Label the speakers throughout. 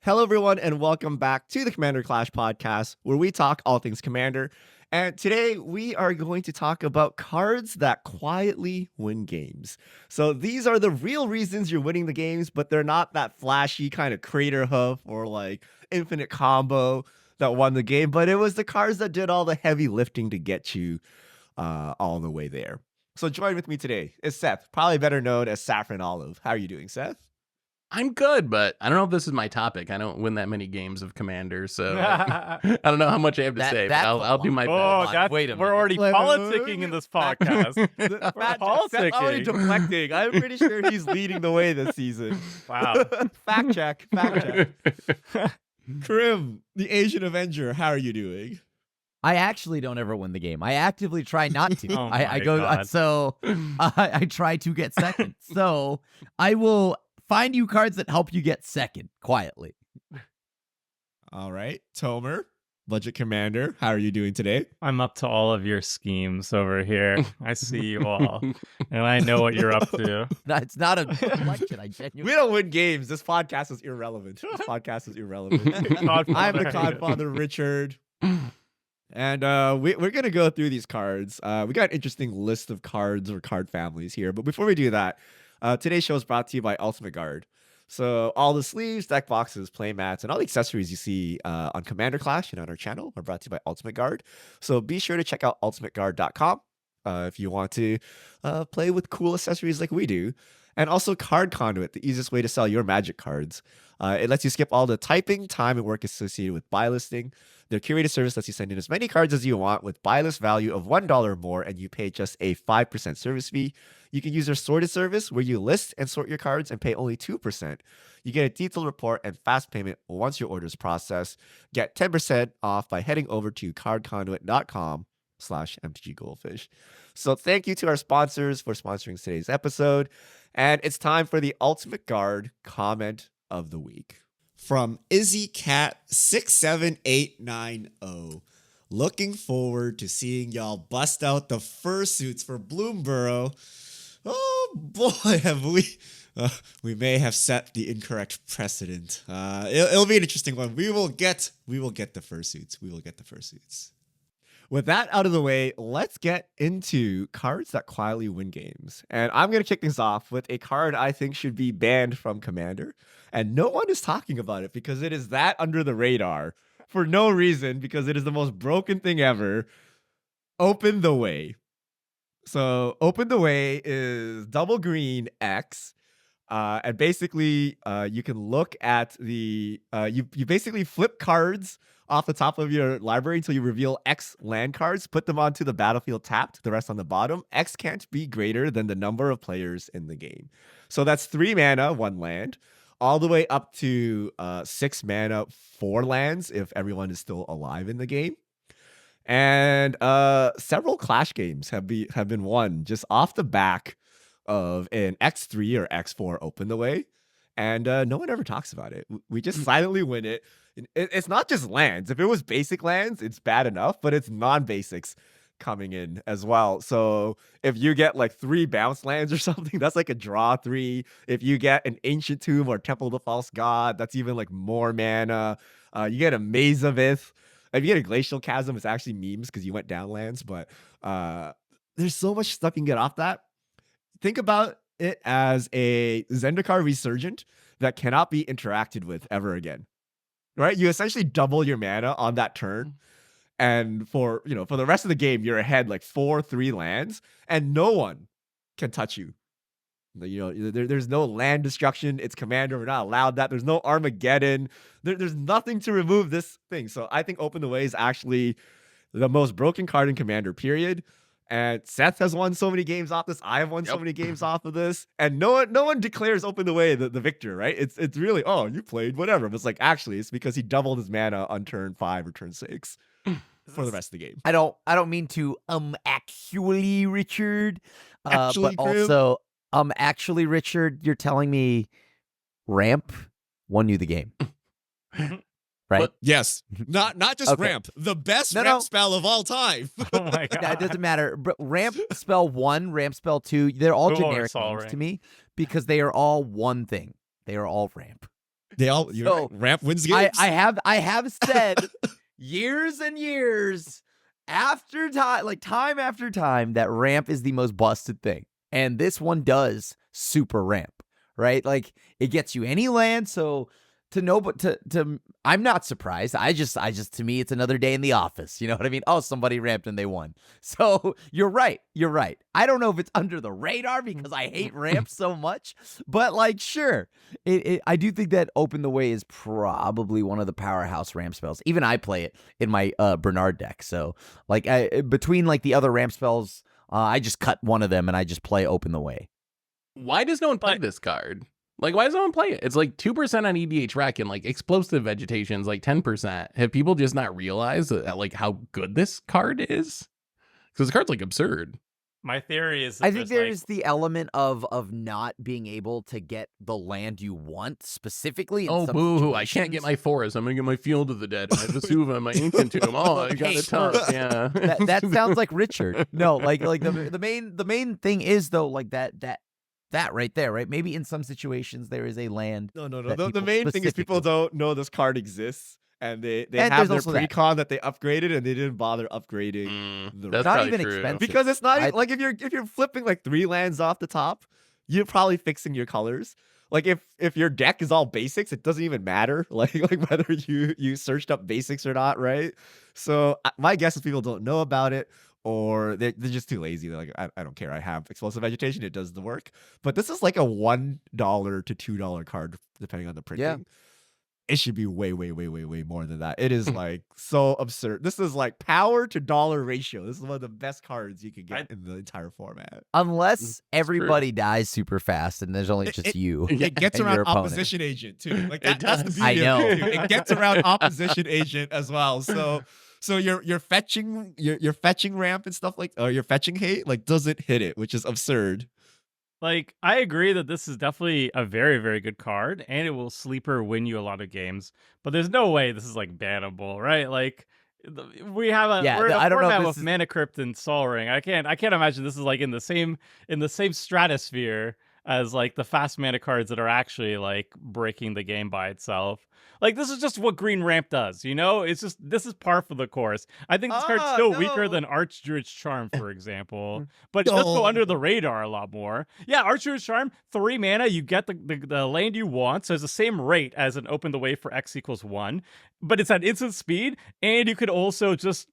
Speaker 1: Hello, everyone, and welcome back to the Commander Clash podcast, where we talk all things Commander. And today we are going to talk about cards that quietly win games. So these are the real reasons you're winning the games, but they're not that flashy kind of crater hoof or like infinite combo that won the game, but it was the cards that did all the heavy lifting to get you all the way there. So join with me today is Seth, probably better known as Saffron Olive. How are you doing, Seth?
Speaker 2: I'm good, but I don't know if this is my topic. I don't win that many games of Commander, so I don't know how much I have to say. But I'll do my best.
Speaker 3: Wait a minute. We're already politicking in this podcast.
Speaker 1: We're already deflecting. I'm pretty sure he's leading the way this season.
Speaker 3: Wow.
Speaker 1: Fact check. Krim, the Asian Avenger, how are you doing?
Speaker 4: I actually don't ever win the game. I actively try not to.
Speaker 3: Oh
Speaker 4: I go
Speaker 3: God.
Speaker 4: so I try to get second. So I will find you cards that help you get second quietly.
Speaker 1: All right, Tomer, Budget Commander, how are you doing today?
Speaker 3: I'm up to all of your schemes over here. I see you all, and I know what you're up to.
Speaker 4: It's not a reflection. I
Speaker 1: We
Speaker 4: genuinely.
Speaker 1: don't win games. This podcast is irrelevant. I'm the Godfather, Richard. And we're going to go through these cards. We got an interesting list of cards or card families here. But before we do that, today's show is brought to you by Ultimate Guard. So all the sleeves, deck boxes, play mats, and all the accessories you see on Commander Clash and on our channel are brought to you by Ultimate Guard. So be sure to check out ultimateguard.com if you want to play with cool accessories like we do. And also Card Conduit, the easiest way to sell your Magic cards. It lets you skip all the typing, time, and work associated with buy listing. Their curated service lets you send in as many cards as you want with buy list value of $1 or more, and you pay just a 5% service fee. You can use their sorted service where you list and sort your cards and pay only 2%. You get a detailed report and fast payment once your order is processed. Get 10% off by heading over to cardconduit.com/mtggoldfish. So thank you to our sponsors for sponsoring today's episode. And it's time for the Ultimate Guard comment of the week. From IzzyCat67890. Looking forward to seeing y'all bust out the fursuits for Bloomborough. Oh boy, have we may have set the incorrect precedent. It'll be an interesting one. We will get the fursuits. We will get the fursuits. With that out of the way, let's get into cards that quietly win games. And I'm going to kick things off with a card I think should be banned from Commander. And no one is talking about it because it is that under the radar for no reason, because it is the most broken thing ever. Open the Way. So Open the Way is double green X. And basically, you can look at the, you basically flip cards off the top of your library until you reveal X land cards, put them onto the battlefield tapped, the rest on the bottom. X can't be greater than the number of players in the game. So that's 3 mana, 1 land, all the way up to 6 mana, 4 lands if everyone is still alive in the game. And several Clash games have been won just off the back of an X3 or X4 Open the Way. And no one ever talks about it. We just silently win it. It's not just lands. If it was basic lands, it's bad enough, but it's non-basics coming in as well. So if you get like 3 bounce lands or something, that's like a draw 3. If you get an Ancient Tomb or Temple of the False God, that's even like more mana. You get a Maze of Ith. If you get a Glacial Chasm, it's actually memes because you went down lands, but there's so much stuff you can get off that. Think about it as a Zendikar Resurgent that cannot be interacted with ever again. Right? You essentially double your mana on that turn. And for the rest of the game, you're ahead like 4-3 lands, and no one can touch you. There's no land destruction. It's Commander. We're not allowed that. There's no Armageddon. There's nothing to remove this thing. So I think Open the Way is actually the most broken card in Commander, period. And Seth has won so many games off this. I have won so many games off of this. And no one declares Open the Way the victor, right? It's really, oh, you played whatever. But it's like, actually, it's because he doubled his mana on turn 5 or turn 6 for the rest of the game.
Speaker 4: I don't mean to actually, Richard.
Speaker 1: Actually,
Speaker 4: but
Speaker 1: Krim?
Speaker 4: also actually, Richard, you're telling me Ramp won you the game. Right?
Speaker 1: Yes. Not just
Speaker 4: Okay.
Speaker 1: ramp. The best
Speaker 4: No,
Speaker 1: ramp
Speaker 4: no.
Speaker 1: spell of all time.
Speaker 3: Oh my God.
Speaker 4: It doesn't matter. Ramp spell 1, ramp spell 2, they're all
Speaker 3: Oh,
Speaker 4: generic
Speaker 3: it's all
Speaker 4: names
Speaker 3: right.
Speaker 4: to me because they are all one thing. They are all ramp.
Speaker 1: Ramp wins games.
Speaker 4: I have said years and years after time after time that ramp is the most busted thing, and this one does super ramp, right? Like it gets you any land, so I'm not surprised. I just to me it's another day in the office. You know what I mean? Oh, somebody ramped and they won. So you're right. I don't know if it's under the radar because I hate ramp so much, but like sure. I do think that Open the Way is probably one of the powerhouse ramp spells. Even I play it in my Bernard deck. So like between like the other ramp spells, I just cut one of them and I just play Open the Way.
Speaker 2: Why does no one play this card? Like, why does no one play it? It's like 2% on EDH Rec, and like explosive vegetation's like 10%. Have people just not realized like how good this card is? Because the card's like absurd.
Speaker 3: My theory is that
Speaker 4: I think there's the element of not being able to get the land you want specifically.
Speaker 2: Oh, boo-hoo, I can't get my forest. I'm going to get my Field of the Dead, my Vesuva, my Ancient Tomb. Oh, I got it tough. Yeah.
Speaker 4: that sounds like Richard. No, like the main thing is, though, like that right there, right? Maybe in some situations there is a land.
Speaker 1: No. The main thing is people don't know this card exists, and they have their pre-con that they upgraded, and they didn't bother upgrading.
Speaker 2: That's
Speaker 4: not even
Speaker 2: true.
Speaker 4: expensive
Speaker 1: because it's not like if you're flipping like 3 lands off the top, you're probably fixing your colors. Like if your deck is all basics, it doesn't even matter. Like whether you searched up basics or not, right? So my guess is people don't know about it. Or they're just too lazy. They're like, I don't care. I have explosive vegetation. It does the work. But this is like a $1 to $2 card, depending on the printing.
Speaker 4: Yeah.
Speaker 1: It should be way more than that. It is like so absurd. This is like power to dollar ratio. This is one of the best cards you can get in the entire format.
Speaker 4: Unless everybody dies super fast and there's only just you.
Speaker 1: It gets
Speaker 4: and
Speaker 1: around
Speaker 4: your
Speaker 1: opposition agent too. Like that's the beauty
Speaker 4: I know.
Speaker 1: of it too. It gets around opposition agent as well. So your fetching ramp and stuff your fetching hate doesn't hit it, which is absurd.
Speaker 3: Like, I agree that this is definitely a very, very good card, and it will sleeper win you a lot of games. But there's no way this is like bannable, right? Like, we have we're in a format with Mana Crypt and Sol Ring. I can't imagine this is like in the same stratosphere as like the fast mana cards that are actually like breaking the game by itself. Like, this is just what green ramp does, you know? It's just, this is par for the course. I think this card's still weaker than Archdruid's Charm, for example, but it does go under the radar a lot more. Yeah, Archdruid's Charm, 3 mana, you get the land you want, so it's the same rate as an Open the Way for X = 1, but it's at instant speed, and you could also just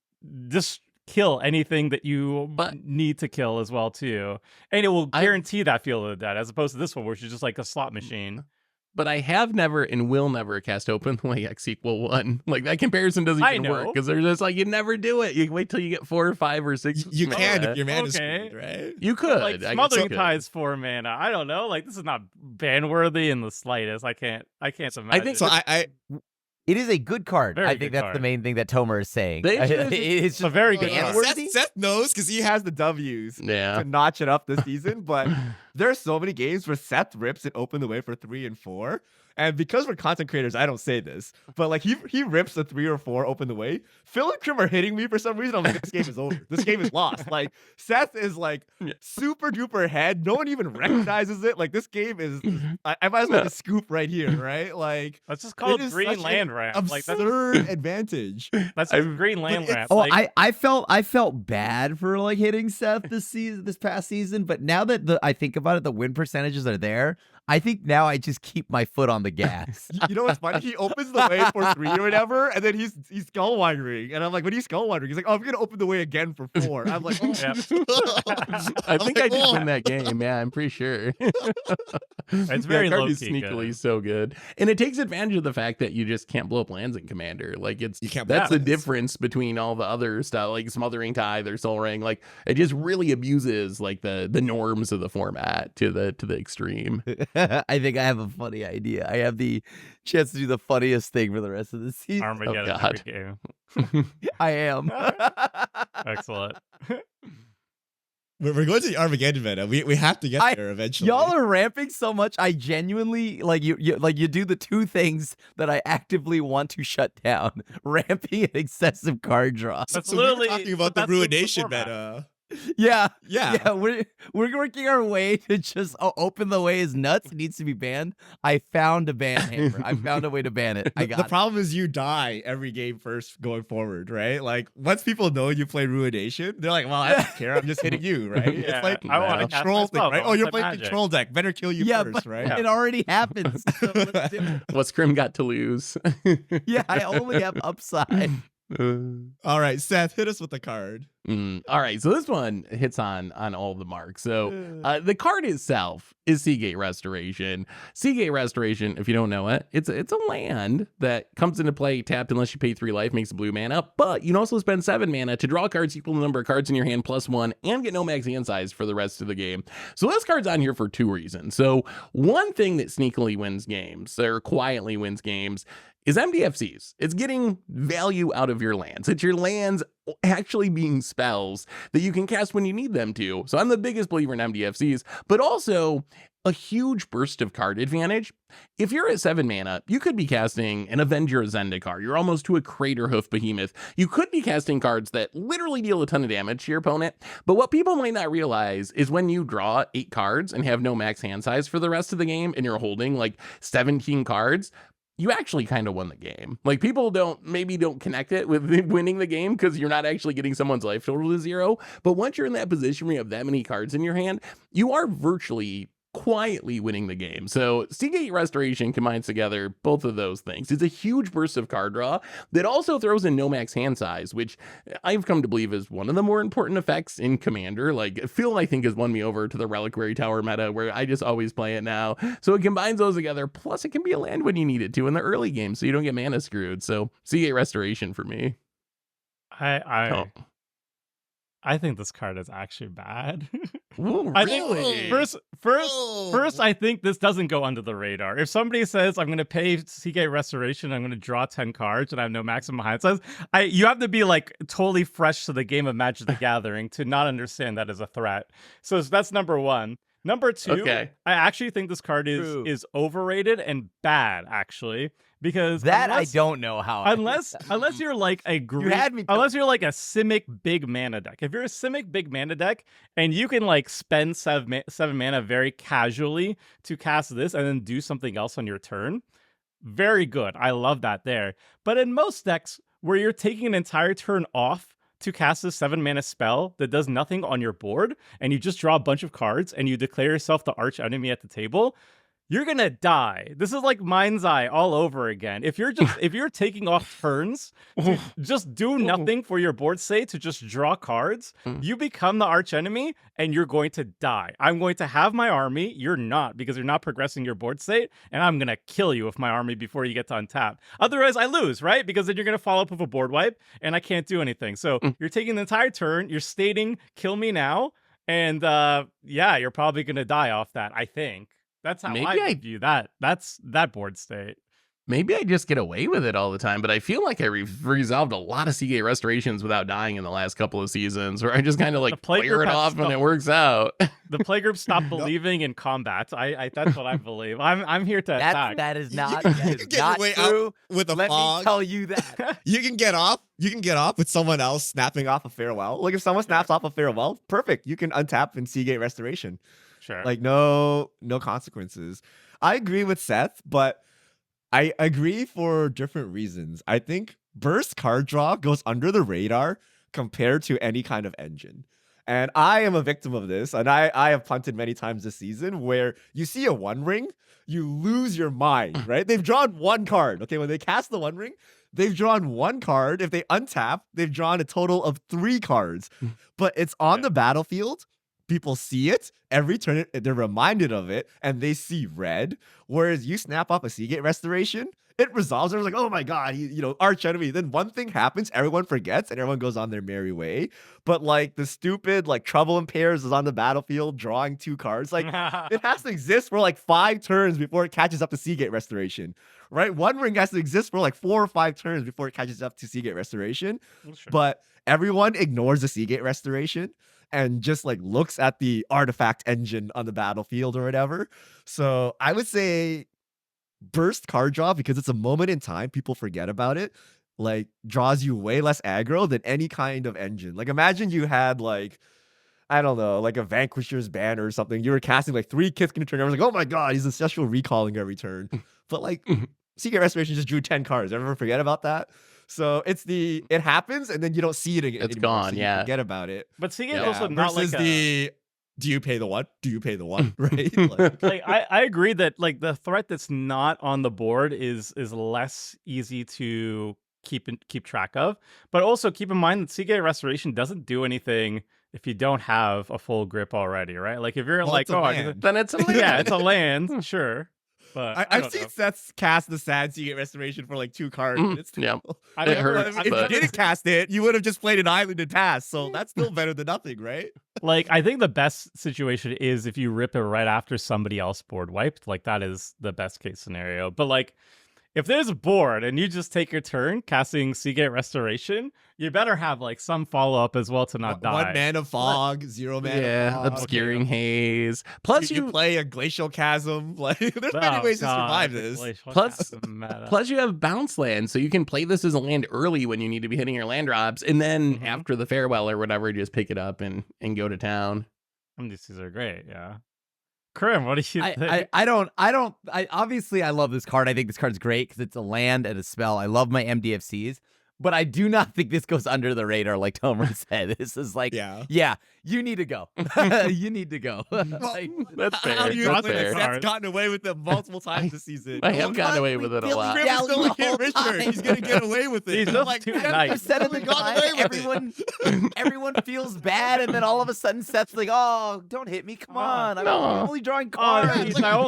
Speaker 3: kill anything that you need to kill as well, too. And it will guarantee that Field of the Dead, as opposed to this one, where she's just like a slot machine.
Speaker 2: But I have never and will never cast Open the Way X = 1. Like, that comparison doesn't even work, because they're just like, you never do it. You wait till you get 4 or 5 or 6.
Speaker 1: You can if your mana's screwed, right?
Speaker 2: You could.
Speaker 3: Like, Smothering Tide's 4 mana. I don't know. Like, this is not ban-worthy in the slightest. I can't imagine.
Speaker 2: I think so.
Speaker 4: It is a good card.
Speaker 3: Very
Speaker 4: I think that's
Speaker 3: card.
Speaker 4: The main thing that Tomer is saying.
Speaker 3: It's a very good card.
Speaker 1: Seth knows because he has the W's
Speaker 2: to
Speaker 1: notch it up this season, but there's so many games where Seth rips it Open the Way for 3 and 4. And because we're content creators, I don't say this, but like he rips a 3 or 4 Open the Way. Phil and Krim are hitting me for some reason. I'm like, this game is over. This game is lost. Like, Seth is like super duper ahead. No one even recognizes it. Like, this game is I might as well just scoop right here, right? Like,
Speaker 3: let's just call it green land ramp.
Speaker 1: Absurd advantage.
Speaker 3: That's a green land ramp.
Speaker 4: Oh, like, I felt bad for like hitting Seth this past season, but now that I think about it, the win percentages are there. I think now I just keep my foot on the gas.
Speaker 1: You know what's funny? He opens the way for 3 or whatever, and then he's Skullwindering. And I'm like, what are you Skullwindering? He's like, oh, I'm going to open the way again for 4. I'm like, oh.
Speaker 3: Yeah.
Speaker 2: I think I did win that game. Yeah, I'm pretty sure.
Speaker 3: It's very low-key
Speaker 2: sneakily
Speaker 3: good.
Speaker 2: So good. And it takes advantage of the fact that you just can't blow up lands in Commander. Like, that's the difference between all the other stuff, like Smothering Tithe or Soul Ring. Like, it just really abuses like the norms of the format to the extreme.
Speaker 4: I think I have a funny idea. I have the chance to do the funniest thing for the rest of the season.
Speaker 3: Armageddon every game.
Speaker 4: I am.
Speaker 3: Excellent.
Speaker 1: We're going to the Armageddon meta. We have to get there eventually.
Speaker 4: Y'all are ramping so much. I genuinely you do the 2 things that I actively want to shut down: ramping and excessive card draw.
Speaker 3: That's
Speaker 1: so
Speaker 3: literally
Speaker 1: we're talking about the Ruination meta.
Speaker 4: Yeah. We're working our way to just open the way is nuts. It needs to be banned. I found a ban hammer. I found a way to ban it.
Speaker 1: The problem is you die every game first going forward, right? Like once people know you play Ruination, they're like, well, I don't care. I'm just hitting you, right?
Speaker 3: Yeah,
Speaker 1: it's like
Speaker 3: I want
Speaker 1: a
Speaker 3: to
Speaker 1: control thing, right? Oh, you're playing
Speaker 3: magic.
Speaker 1: control deck. Better kill you first,
Speaker 4: but
Speaker 1: right?
Speaker 4: it already happens. So let's do it.
Speaker 2: What's Crim got to lose?
Speaker 4: Yeah, I only have upside.
Speaker 1: All right, Seth, hit us with the card.
Speaker 2: All right, so this one hits on all the marks. So the card itself is Seagate Restoration. Seagate Restoration, if you don't know it, it's a land that comes into play tapped unless you pay 3 life, makes a blue mana, but you can also spend 7 mana to draw cards equal to the number of cards in your hand +1 and get no max hand size for the rest of the game. So this card's on here for 2 reasons. So one thing that sneakily wins games, or quietly wins games, is MDFCs. It's getting value out of your lands. It's your lands actually being spells that you can cast when you need them to. So I'm the biggest believer in MDFCs, but also a huge burst of card advantage. If you're at 7 mana, you could be casting an Avenger Zendikar. You're almost to a Craterhoof Behemoth. You could be casting cards that literally deal a ton of damage to your opponent. But what people might not realize is when you draw 8 cards and have no max hand size for the rest of the game, and you're holding like 17 cards, you actually kind of won the game. Like people don't connect it with winning the game because you're not actually getting someone's life total to 0. But once you're in that position where you have that many cards in your hand, you are virtually quietly winning the game. So Seagate Restoration combines together both of those things. It's a huge burst of card draw that also throws in no max hand size, which I've come to believe is one of the more important effects in Commander. Like Phil, I think, has won me over to the Reliquary Tower meta where I just always play it now. So it combines those together. Plus it can be a land when you need it to in the early game so you don't get mana screwed. So Seagate Restoration for me.
Speaker 3: I think this card is actually bad.
Speaker 2: Ooh,
Speaker 3: I
Speaker 2: really?
Speaker 3: think first, I think this doesn't go under the radar. If somebody says I'm going to pay Seagate Restoration, I'm going to draw 10 cards, and I have no maximum hand size, you have to be like totally fresh to the game of Magic the Gathering to not understand that as a threat. So that's number 1. Number 2,
Speaker 2: okay.
Speaker 3: I actually think this card is overrated and bad, actually, because
Speaker 4: I don't know how.
Speaker 3: Unless you're like a unless you're like a Simic big mana deck. If you're a Simic big mana deck and you can like spend 7 mana very casually to cast this and then do something else on your turn, very good. I love that there. But in most decks where you're taking an entire turn off to cast a 7 mana spell that does nothing on your board, and you just draw a bunch of cards and you declare yourself the arch enemy at the table, you're gonna die. This is like Mind's Eye all over again. If you're taking off turns to just do nothing for your board state to just draw cards, you become the arch enemy and you're going to die. I'm going to have my army. You're not, because you're not progressing your board state, and I'm gonna kill you with my army before you get to untap. Otherwise, I lose, right? Because then you're gonna follow up with a board wipe, and I can't do anything. So you're taking the entire turn. You're stating, "Kill me now," and you're probably gonna die off that. I think. That's how I view that. That's that board state.
Speaker 2: Maybe I just get away with it all the time, but I feel like I resolved a lot of Seagate Restorations without dying in the last couple of seasons, where I just kind of like clear it off and it works out.
Speaker 3: The play group stopped believing in combat. I that's what I believe. I'm here to attack.
Speaker 4: That is not true.
Speaker 1: With a
Speaker 4: Let
Speaker 1: fog.
Speaker 4: me tell you that.
Speaker 1: You can get off with someone else snapping off a farewell. Like if someone snaps off a farewell, perfect. You can untap and Seagate Restoration.
Speaker 3: Sure.
Speaker 1: Like no consequences. I agree with Seth, but I agree for different reasons. I think burst card draw goes under the radar compared to any kind of engine. And I am a victim of this. And I have punted many times this season where you see a 1 ring, you lose your mind, right? They've drawn 1 card. Okay, when they cast the 1 ring, they've drawn 1 card. If they untap, they've drawn a total of 3 cards. But it's on the battlefield. People see it every turn, they're reminded of it, and they see red. Whereas you snap off a Seagate Restoration, it resolves. Everyone's like, oh my god, arch enemy. Then one thing happens, everyone forgets, and everyone goes on their merry way. But like the stupid like Trouble in Pairs is on the battlefield drawing 2 cards. Like it has to exist for like 5 turns before it catches up to Seagate Restoration. Right? 1 ring has to exist for like 4 or 5 turns before it catches up to Seagate Restoration. Sure. But everyone ignores the Seagate Restoration and just like looks at the artifact engine on the battlefield or whatever. So I would say burst card draw, because it's a moment in time, people forget about it, like draws you way less aggro than any kind of engine. Like imagine you had like
Speaker 5: I don't know, like a Vanquisher's banner or something. You were casting like 3 Kithkin a turn. I was like, oh my god, he's ancestral recalling every turn. But like Secret Restoration just drew 10 cards. Ever forget about that? So it happens and then you don't see it again.
Speaker 2: It's
Speaker 5: anymore,
Speaker 2: gone.
Speaker 5: so
Speaker 2: Yeah.
Speaker 5: you forget about it.
Speaker 3: But seeing it also not
Speaker 5: versus
Speaker 3: like
Speaker 5: do you pay the one? Do you pay the one? Right?
Speaker 3: Like I agree that like the threat that's not on the board is less easy to keep track of. But also keep in mind that Seagate Restoration doesn't do anything if you don't have a full grip already, right? Like if you're like,
Speaker 2: then it's a land.
Speaker 3: Yeah, it's a land, sure. But
Speaker 5: I've seen Seth cast the sad Seagate Restoration for like 2 cards. And it's
Speaker 2: yeah,
Speaker 3: it
Speaker 2: hurts.
Speaker 5: If you didn't cast it, you would have just played an island and passed. So that's still better than nothing, right?
Speaker 3: Like I think the best situation is if you rip it right after somebody else board wiped. Like that is the best case scenario. But like if there's a board and you just take your turn casting Seagate Restoration, you better have like some follow up as well to not die.
Speaker 5: 1 mana fog, 0 mana fog.
Speaker 2: Obscuring Haze. Plus
Speaker 5: you play a Glacial Chasm. Like there's many ways to survive this.
Speaker 2: Plus you have bounce land, so you can play this as a land early when you need to be hitting your land drops, and then after the farewell or whatever, just pick it up and go to town.
Speaker 3: These are great, yeah. Krim, what do you think?
Speaker 4: I obviously I love this card. I think this card's great because it's a land and a spell. I love my MDFCs, but I do not think this goes under the radar like Tomer said. This is like, yeah, you need to go. You need to go.
Speaker 2: Like, that's fair. That's fair.
Speaker 5: Seth's gotten away with it multiple times this season.
Speaker 2: I have gotten away with it a lot.
Speaker 5: He's going to get away with it.
Speaker 3: He's like
Speaker 4: 10% of the time, everyone feels bad, and then all of a sudden Seth's like, oh, don't hit me. Come on. I'm only drawing cards.
Speaker 3: And no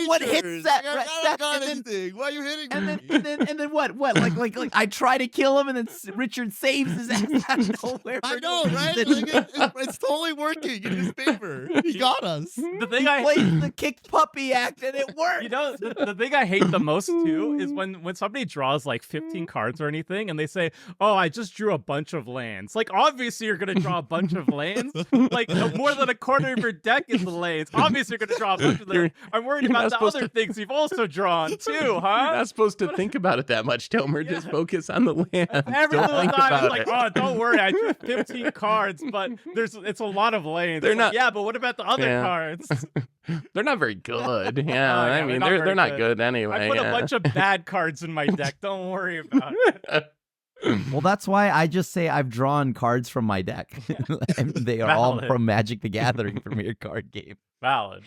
Speaker 4: one hits that.
Speaker 5: Why are you hitting
Speaker 4: me? And then what? Like I try to kill him, and then Richard saves his ass out of nowhere.
Speaker 5: I know, right? It's totally working in his favor. He got us.
Speaker 3: The thing
Speaker 4: played the kicked puppy act, and it worked.
Speaker 3: You know, the thing I hate the most too is when somebody draws like 15 cards or anything, and they say, "Oh, I just drew a bunch of lands." Like, obviously, you're gonna draw a bunch of lands. Like, more than a quarter of your deck is the lands. Obviously, you're gonna draw a bunch of them. I'm worried about the other things you've also drawn too, huh?
Speaker 2: You're not supposed to think about it that much, Tomer. Just focus on the land.
Speaker 3: Every little time, it's like, oh, don't worry, I drew 15 cards, but it's a lot of lanes.
Speaker 2: They're not.
Speaker 3: Yeah, but what about the other cards?
Speaker 2: They're not very good. Yeah, I mean, they're not good anyway.
Speaker 3: I put a bunch of bad cards in my deck. Don't worry about it.
Speaker 4: Well, that's why I just say I've drawn cards from my deck. And they are all from Magic the Gathering Premier card game.
Speaker 3: Valid.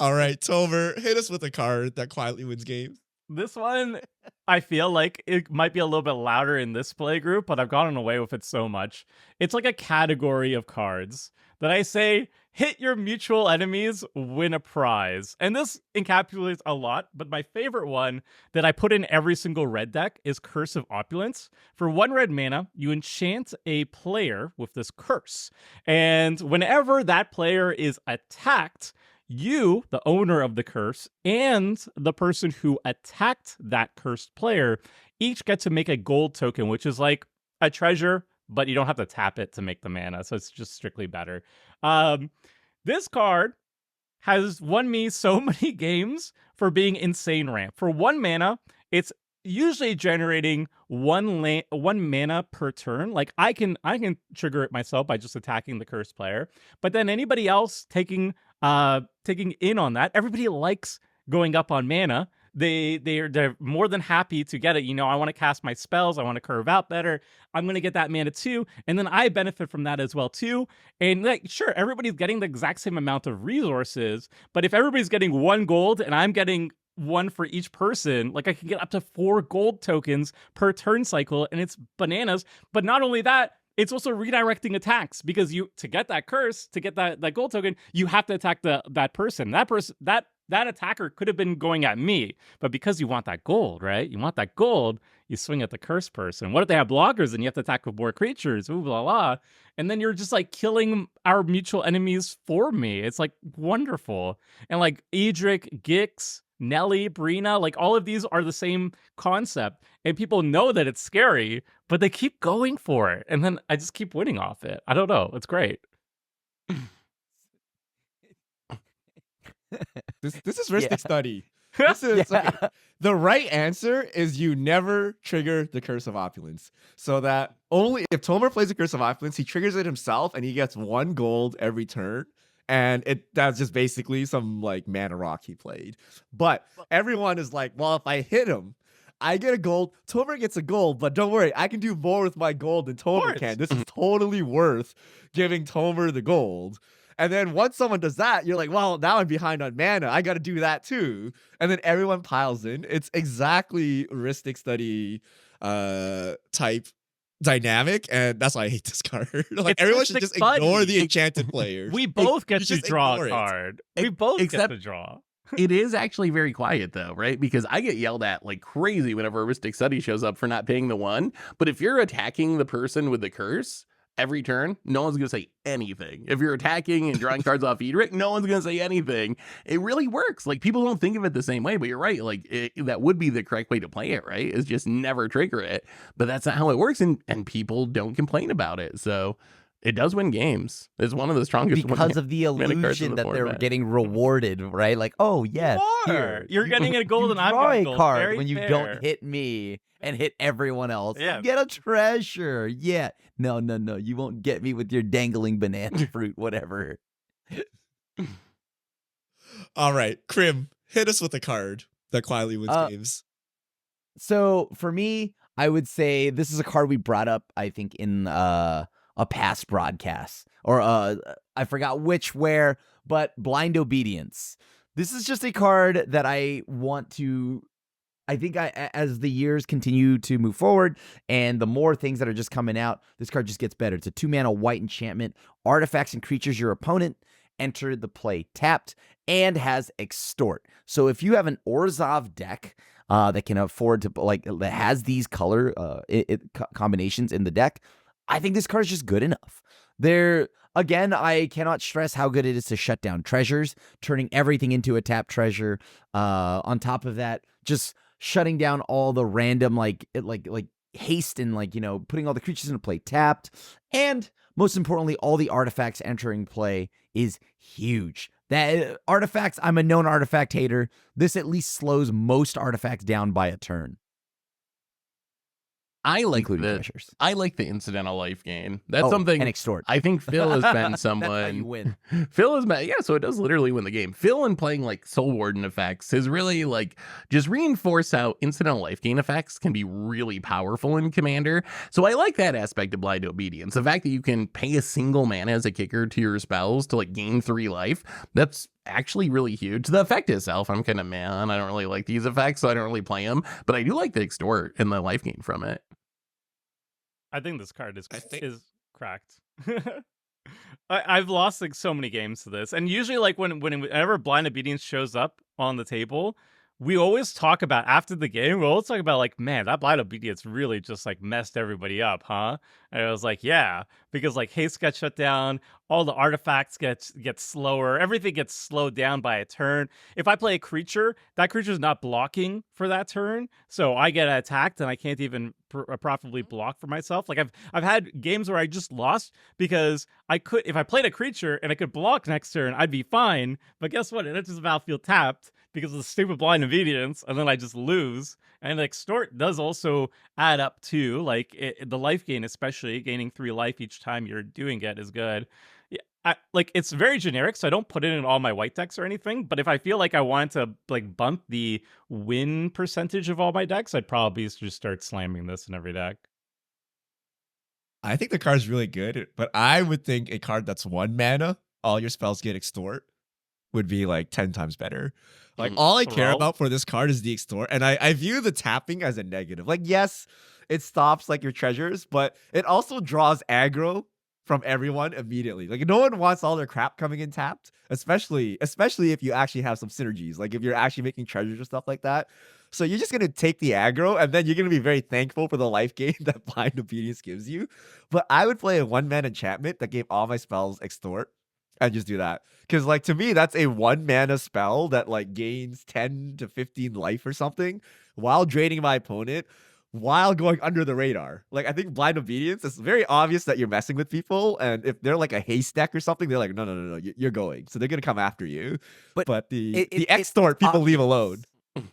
Speaker 5: All right, Tomer, hit us with a card that quietly wins games.
Speaker 3: This one, I feel like it might be a little bit louder in this play group, but I've gotten away with it so much. It's like a category of cards that I say, hit your mutual enemies, win a prize. And this encapsulates a lot, but my favorite one that I put in every single red deck is Curse of Opulence. For 1 red mana, you enchant a player with this curse. And whenever that player is attacked, you, the owner of the curse, and the person who attacked that cursed player each get to make a gold token, which is like a treasure, but you don't have to tap it to make the mana, so it's just strictly better. This card has won me so many games for being insane ramp. For 1 mana, it's usually generating one mana per turn. Like I can trigger it myself by just attacking the cursed player, but then anybody else taking in on that, everybody likes going up on mana. They're more than happy to get it. You know, I want to cast my spells. I want to curve out better. I'm going to get that mana too. And then I benefit from that as well too. And like, sure, everybody's getting the exact same amount of resources, but if everybody's getting 1 gold and I'm getting 1 for each person, like I can get up to 4 gold tokens per turn cycle, and it's bananas. But not only that, it's also redirecting attacks, because to get that curse, to get that gold token, you have to attack that person. That attacker could have been going at me, but because you want that gold, right? You want that gold, you swing at the cursed person. What if they have blockers and you have to attack with more creatures? Ooh, blah, blah. And then you're just like killing our mutual enemies for me. It's like wonderful. And like Edric, Gix, Nelly, Brina, like all of these are the same concept. And people know that it's scary, but they keep going for it. And then I just keep winning off it. I don't know. It's great.
Speaker 5: This is Ristic Study. Okay. The right answer is you never trigger the Curse of Opulence. So that only if Tomer plays the Curse of Opulence, he triggers it himself and he gets 1 gold every turn. And that's just basically some like mana rock he played. But everyone is like, well, if I hit him, I get a gold. Tomer gets a gold, but don't worry, I can do more with my gold than Tomer can. This is totally worth giving Tomer the gold. And then once someone does that, you're like, well, now I'm behind on mana. I got to do that too. And then everyone piles in. It's exactly heuristic study type dynamic, and that's why I hate this card. Like everyone should just ignore the enchanted players.
Speaker 3: We both get to draw a card. We both get to draw.
Speaker 2: It is actually very quiet though, right? Because I get yelled at like crazy whenever heuristic study shows up for not paying the 1. But if you're attacking the person with the curse every turn, no one's going to say anything. If you're attacking and drawing cards off Edric, no one's going to say anything. It really works. Like people don't think of it the same way, but you're right. Like that would be the correct way to play it, right? Is just never trigger it. But that's not how it works. And people don't complain about it. So it does win games. It's one of the strongest
Speaker 4: because of the illusion that they're getting rewarded, right? Like, oh yes,
Speaker 3: you're getting a golden
Speaker 4: card when you don't hit me and hit everyone else.
Speaker 3: Yeah.
Speaker 4: You get a treasure. Yeah. No. You won't get me with your dangling banana fruit, whatever.
Speaker 5: All right, Krim, hit us with a card that quietly wins games.
Speaker 4: So for me, I would say this is a card we brought up, I think, in a past broadcast, or I forgot where, but Blind Obedience. This is just a card that I want to, I think as the years continue to move forward and the more things that are just coming out, this card just gets better. It's a 2-mana white enchantment. Artifacts and creatures your opponent enter the play tapped and has extort. So if you have an Orzhov deck that can afford to, like, that has these color combinations in the deck, I think this card is just good enough. Again, I cannot stress how good it is to shut down treasures, turning everything into a tap treasure. On top of that, just shutting down all the random like haste and putting all the creatures into play tapped. And most importantly, all the artifacts entering play is huge. That artifacts, I'm a known artifact hater. This at least slows most artifacts down by a turn.
Speaker 2: I like the incidental life gain. That's something.
Speaker 4: And extort.
Speaker 2: I think Phil has been someone.
Speaker 4: That's how you win.
Speaker 2: Phil has been, so it does literally win the game. Phil, in playing like Soul Warden effects, has really just reinforced how incidental life gain effects can be really powerful in Commander. So I like that aspect of Blind Obedience. The fact that you can pay a single mana as a kicker to your spells to gain 3 life. That's actually really huge. The effect itself, I'm kind of I don't really like these effects, so I don't really play them. But I do like the extort and the life gain from it.
Speaker 3: I think this card is cracked. I've lost so many games to this, and usually whenever Blind Obedience shows up on the table, we always talk about after the game. We always talk about man, that Blind Obedience really just messed everybody up, huh? And I was like, yeah, because haste gets shut down, all the artifacts get slower, everything gets slowed down by a turn. If I play a creature, that creature's not blocking for that turn, so I get attacked and I can't even profitably block for myself. I've had games where I just lost because if I played a creature and I could block next turn, I'd be fine. But guess what? It enters the battlefield tapped because of the stupid Blind Obedience, and then I just lose. And extort does also add up too. The life gain, especially gaining 3 life each time you're doing it, is good. Yeah, it's very generic, so I don't put it in all my white decks or anything. But if I feel like I want to bump the win percentage of all my decks, I'd probably just start slamming this in every deck.
Speaker 5: I think the card's really good, but I would think a card that's 1 mana, all your spells get extort, would be 10 times better. All I care about for this card is the extort, and I view the tapping as a negative. Yes, it stops your treasures, but it also draws aggro from everyone immediately. No one wants all their crap coming in tapped, especially if you actually have some synergies, if you're actually making treasures or stuff like that. So you're just gonna take the aggro, and then you're gonna be very thankful for the life gain that Blind Obedience gives you. But I would play a 1-mana enchantment that gave all my spells extort. And just do that. Because to me, that's a 1-mana spell that gains 10 to 15 life or something while draining my opponent, while going under the radar. I think Blind Obedience, it's very obvious that you're messing with people, and if they're a haste deck or something, they're no, you're going. So they're gonna come after you. But the extort, people leave alone.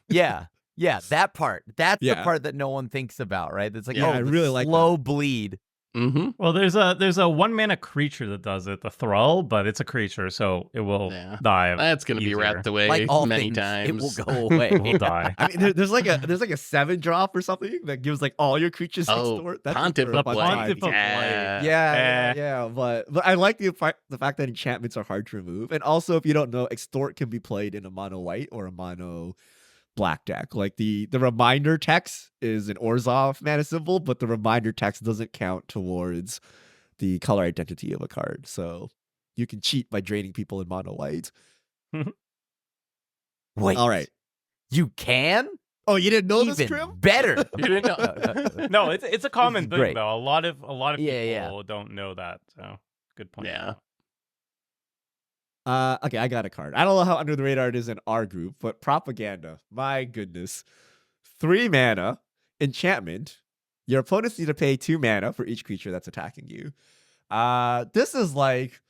Speaker 4: Yeah. Yeah, that part. That's the
Speaker 5: Yeah.
Speaker 4: part that no one thinks about, right? It's like,
Speaker 5: Yeah,
Speaker 4: oh,
Speaker 5: I
Speaker 4: the
Speaker 5: really like
Speaker 4: slow bleed.
Speaker 2: Mm-hmm.
Speaker 3: Well, there's a 1-mana creature that does it, the Thrall, but it's a creature, so it will die.
Speaker 2: That's gonna be wrapped away
Speaker 4: Like all
Speaker 2: many
Speaker 4: things,
Speaker 2: times.
Speaker 4: it will go away.
Speaker 3: It will die.
Speaker 5: I mean, there's like a 7-drop or something that gives like all your creatures extort. That's
Speaker 2: Pontiff
Speaker 5: for a
Speaker 2: of
Speaker 5: fun
Speaker 2: Blight.
Speaker 5: time.
Speaker 3: Pontiff of Blight.
Speaker 5: Yeah, but I like the fact that enchantments are hard to remove, and also if you don't know, extort can be played in a mono white or a mono black deck. Like the reminder text is an Orzhov mana symbol, but the reminder text doesn't count towards the color identity of a card, so you can cheat by draining people in mono white.
Speaker 4: Wait,
Speaker 5: All right.
Speaker 4: You can?
Speaker 5: Oh, you didn't know
Speaker 4: Even
Speaker 5: this, Trim?
Speaker 4: better.
Speaker 3: You didn't know? No, it's a common thing
Speaker 4: great.
Speaker 3: though. A lot of
Speaker 4: Yeah,
Speaker 3: people don't know that. So good point.
Speaker 2: Yeah.
Speaker 5: Okay, I got a card. I don't know how under the radar it is in our group, but Propaganda. My goodness. 3 mana, enchantment. Your opponents need to pay 2 mana for each creature that's attacking you. This is like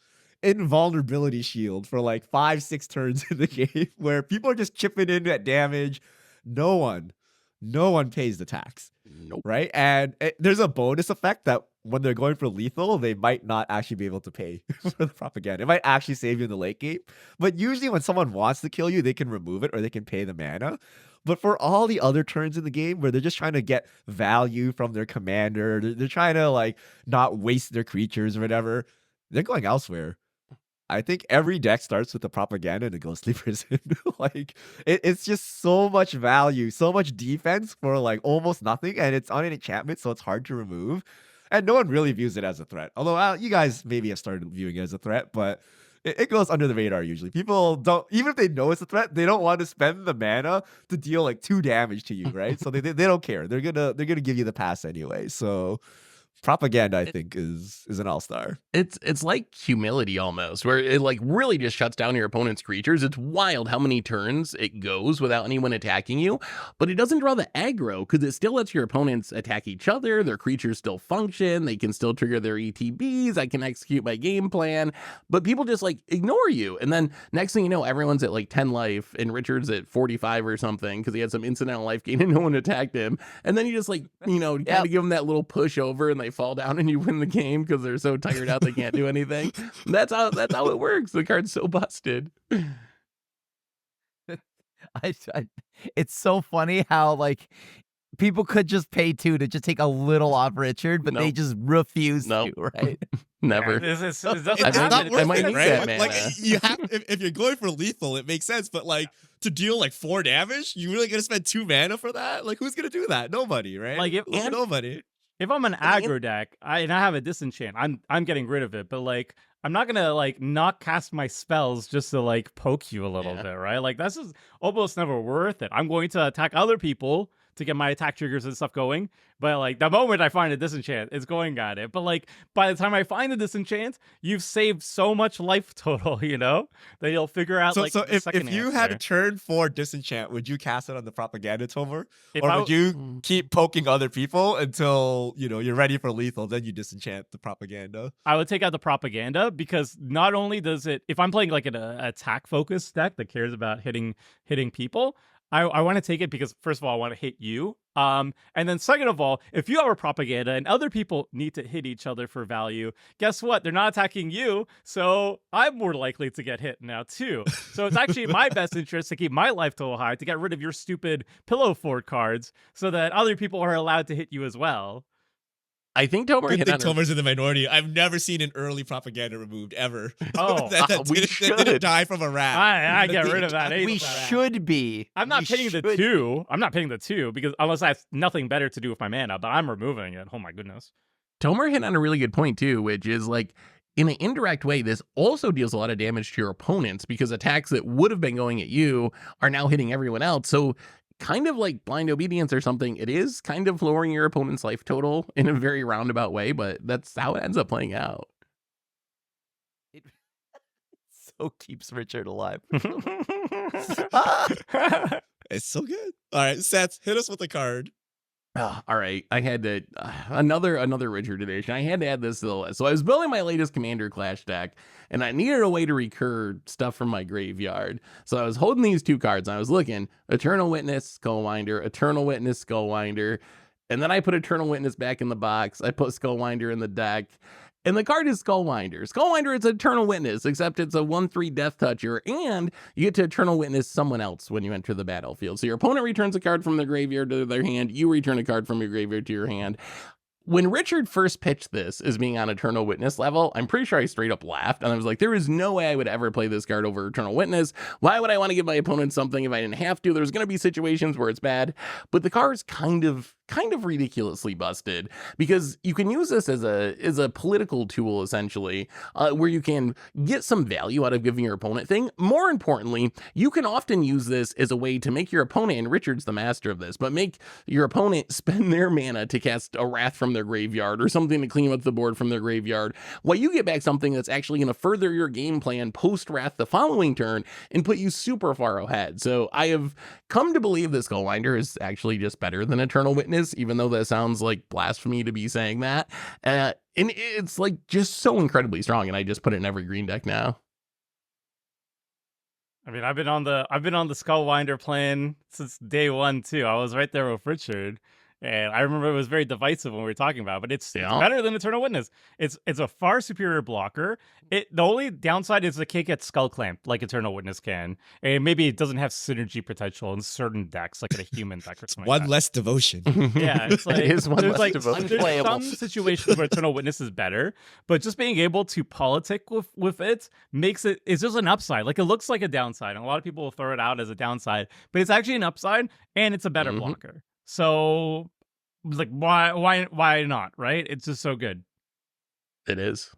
Speaker 5: invulnerability shield for like 5-6 turns in the game where people are just chipping in at damage. No one pays the tax.
Speaker 2: Nope.
Speaker 5: Right? And there's a bonus effect that when they're going for lethal, they might not actually be able to pay for the propaganda. It might actually save you in the late game. But usually when someone wants to kill you, they can remove it or they can pay the mana. But for all the other turns in the game where they're just trying to get value from their commander, they're trying to like not waste their creatures or whatever, they're going elsewhere. I think every deck starts with the propaganda and the Ghostly Prison. Like it's just so much value, so much defense for like almost nothing, and it's on an enchantment, so it's hard to remove. And no one really views it as a threat. Although you guys maybe have started viewing it as a threat, but it goes under the radar usually. People don't, even if they know it's a threat, they don't want to spend the mana to deal like 2 damage to you, right? So they don't care. They're gonna give you the pass anyway. So propaganda, I think, is an all-star.
Speaker 2: It's like humility almost, where it like really just shuts down your opponent's creatures. It's wild how many turns it goes without anyone attacking you, but it doesn't draw the aggro because it still lets your opponents attack each other. Their creatures still function. They can still trigger their ETBs. I can execute my game plan, but people just like ignore you. And then next thing you know, everyone's at like 10 life and Richard's at 45 or something because he had some incidental life gain and no one attacked him. And then you just like, kind of give them that little push over and they fall down and you win the game because they're so tired out they can't do anything. That's how it works. The card's so busted.
Speaker 4: It's so funny how like people could just pay 2 to just take a little off Richard, but they just refuse to, right?
Speaker 2: Never.
Speaker 1: It's not worth it, right? Like you have, if you're going for lethal, it makes sense. But like to deal like 4 damage, you really gonna spend 2 mana for that? Like who's gonna do that? Nobody, right?
Speaker 3: Like
Speaker 1: nobody.
Speaker 3: If I'm an aggro deck, I have a disenchant, I'm getting rid of it. But like I'm not gonna like not cast my spells just to like poke you a little bit, right? Like that's just almost never worth it. I'm going to attack other people to get my attack triggers and stuff going. But like the moment I find a disenchant, it's going at it. But like by the time I find the disenchant, you've saved so much life total, that you'll figure out.
Speaker 1: So if you had a turn 4 disenchant, would you cast it on the propaganda Tomer? Or would you keep poking other people until you're ready for lethal, then you disenchant the propaganda?
Speaker 3: I would take out the propaganda because not only does it, if I'm playing like an attack focused deck that cares about hitting people, I want to take it because first of all, I want to hit you. And then second of all, if you have a propaganda and other people need to hit each other for value, guess what? They're not attacking you. So I'm more likely to get hit now too. So it's actually in my best interest to keep my life total high, to get rid of your stupid pillow fort cards so that other people are allowed to hit you as well.
Speaker 2: I think Tomer's
Speaker 1: in the minority. I've never seen an early propaganda removed ever.
Speaker 3: Oh,
Speaker 1: that didn't die from a rat.
Speaker 3: I get rid of that.
Speaker 4: We should be.
Speaker 3: I'm not paying the 2. I'm not paying the 2 because unless I have nothing better to do with my mana, but I'm removing it. Oh my goodness.
Speaker 2: Tomer hit on a really good point too, which is like in an indirect way, this also deals a lot of damage to your opponents because attacks that would have been going at you are now hitting everyone else. So kind of like blind obedience or something, it is kind of lowering your opponent's life total in a very roundabout way, but that's how it ends up playing out.
Speaker 4: It so keeps Richard alive.
Speaker 1: It's so good. All right, Seth, hit us with a card.
Speaker 2: All right, I had to another Richard edition. I had to add this to the list. So I was building my latest Commander Clash deck, and I needed a way to recur stuff from my graveyard. So I was holding these two cards, and I was looking: Eternal Witness, Skullwinder, Eternal Witness, Skullwinder, and then I put Eternal Witness back in the box. I put Skullwinder in the deck. And the card is Skullwinder. Skullwinder is Eternal Witness, except it's a 1/3 Death Toucher, and you get to Eternal Witness someone else when you enter the battlefield. So your opponent returns a card from their graveyard to their hand, you return a card from your graveyard to your hand. When Richard first pitched this as being on Eternal Witness level, I'm pretty sure I straight up laughed, and I was like, there is no way I would ever play this card over Eternal Witness. Why would I want to give my opponent something if I didn't have to? There's going to be situations where it's bad, but the card's kind of ridiculously busted, because you can use this as a political tool, essentially, where you can get some value out of giving your opponent thing. More importantly, you can often use this as a way to make your opponent, and Richard's the master of this, but make your opponent spend their mana to cast a Wrath from their graveyard or something to clean up the board from their graveyard, while you get back something that's actually going to further your game plan post-Wrath the following turn and put you super far ahead. So I have come to believe this Skullwinder is actually just better than Eternal Witness, even though that sounds like blasphemy to be saying that. And it's like just so incredibly strong, and I just put it in every green deck now.
Speaker 3: I mean, I've been on the Skullwinder plan since day one too. I was right there with Richard, and I remember it was very divisive when we were talking about it, but it's better than Eternal Witness. It's a far superior blocker. The only downside is it can't get Skull Clamped like Eternal Witness can, and maybe it doesn't have synergy potential in certain decks, like in a human deck or something.
Speaker 1: One less devotion.
Speaker 3: Yeah, it's like
Speaker 2: it is one less devotion.
Speaker 3: There's some situations where Eternal Witness is better, but just being able to politic with it makes it's just an upside. Like, it looks like a downside, and a lot of people will throw it out as a downside, but it's actually an upside, and it's a better blocker. So, like, why not, right? It's just so good.
Speaker 2: It is.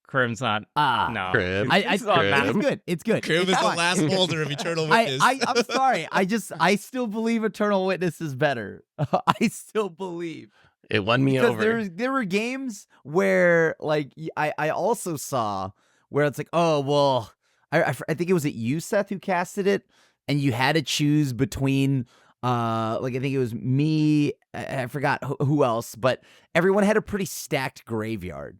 Speaker 3: Crim's not. No.
Speaker 2: Crim.
Speaker 4: It's good. It's good.
Speaker 1: Crim is the last holder of Eternal Witness.
Speaker 4: I'm sorry. I still believe Eternal Witness is better. I still believe.
Speaker 2: It won me over.
Speaker 4: There were games where, like, I also saw where it's like, oh, well, I think it was you, Seth, who casted it, and you had to choose between like, I think it was me, I forgot who else, but everyone had a pretty stacked graveyard.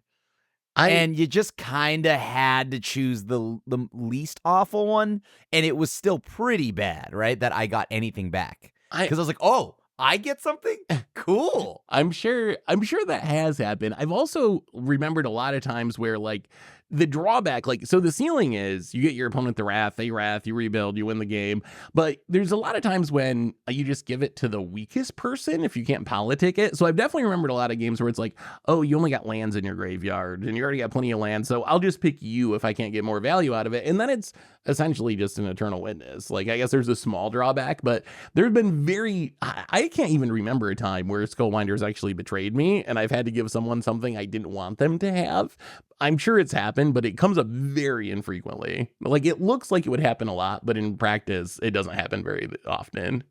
Speaker 4: And you just kind of had to choose the least awful one, and it was still pretty bad, right? That I got anything back. Because I was like, oh, I get something? Cool.
Speaker 2: I'm sure that has happened. I've also remembered a lot of times where, like, the drawback, like, so the ceiling is you get your opponent the Wrath, they Wrath, you rebuild, you win the game. But there's a lot of times when you just give it to the weakest person if you can't politic it. So I've definitely remembered a lot of games where it's like, oh, you only got lands in your graveyard and you already got plenty of lands, so I'll just pick you if I can't get more value out of it. And then it's essentially just an Eternal Witness. Like, I guess there's a small drawback, but there's been I can't even remember a time where Skullwinder's actually betrayed me and I've had to give someone something I didn't want them to have. I'm sure it's happened, but it comes up very infrequently. Like, it looks like it would happen a lot, but in practice, it doesn't happen very often.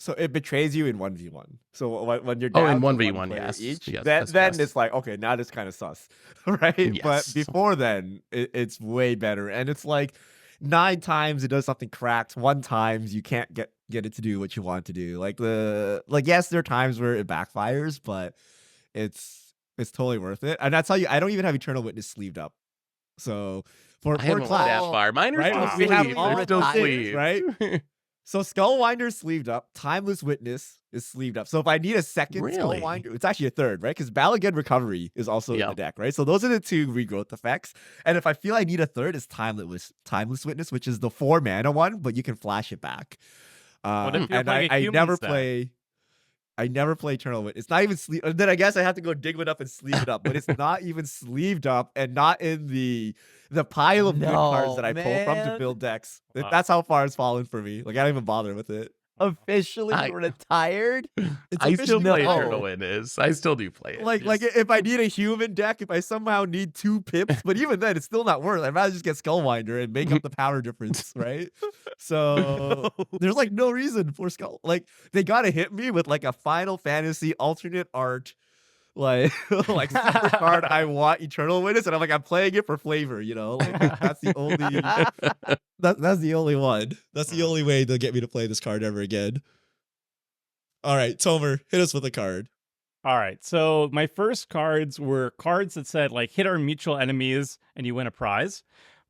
Speaker 5: So it betrays you in 1v1. So when you're down
Speaker 2: in 1v1, yes.
Speaker 5: Each,
Speaker 2: yes,
Speaker 5: then it's like, okay, now it's kind of sus, right?
Speaker 2: Yes.
Speaker 5: But before then, it's way better. And it's like 9 times it does something cracked. 1 time you can't get it to do what you want to do. Like, yes, there are times where it backfires, but it's totally worth it. And that's how I don't even have Eternal Witness sleeved up. So for
Speaker 2: I haven't went that far. Mine are still sleeved. They're still sleeved,
Speaker 5: right? So Skullwinder sleeved up. Timeless Witness is sleeved up. So if I need a second Skullwinder, it's actually a third, right? Because Balagan Recovery is also in the deck, right? So those are the 2 regrowth effects. And if I feel I need a third, it's Timeless Witness, which is the 4 mana one, but you can flash it back. And I never play Eternal Witness. It's not even sleeve. Then I guess I have to go dig one up and sleeve it up. But it's not even sleeved up and not in the pile of good cards that I pull from to build decks. Wow. That's how far it's fallen for me. Like, I don't even bother with it.
Speaker 4: Officially retired?
Speaker 2: I still play Eternal Witness. I still do play it.
Speaker 5: Like if I need a human deck, if I somehow need 2 pips, but even then, it's still not worth it. I'd rather just get Skullwinder and make up the power difference, right? So there's like no reason for Like, they gotta hit me with like a Final Fantasy alternate art, like super card. I want Eternal Witness, and I'm playing it for flavor, you know. Like, that's the only that's the only one. That's the only way they'll get me to play this card ever again.
Speaker 1: All right, Tomer, hit us with a card.
Speaker 3: All right, so my first cards were cards that said, like, hit our mutual enemies and you win a prize.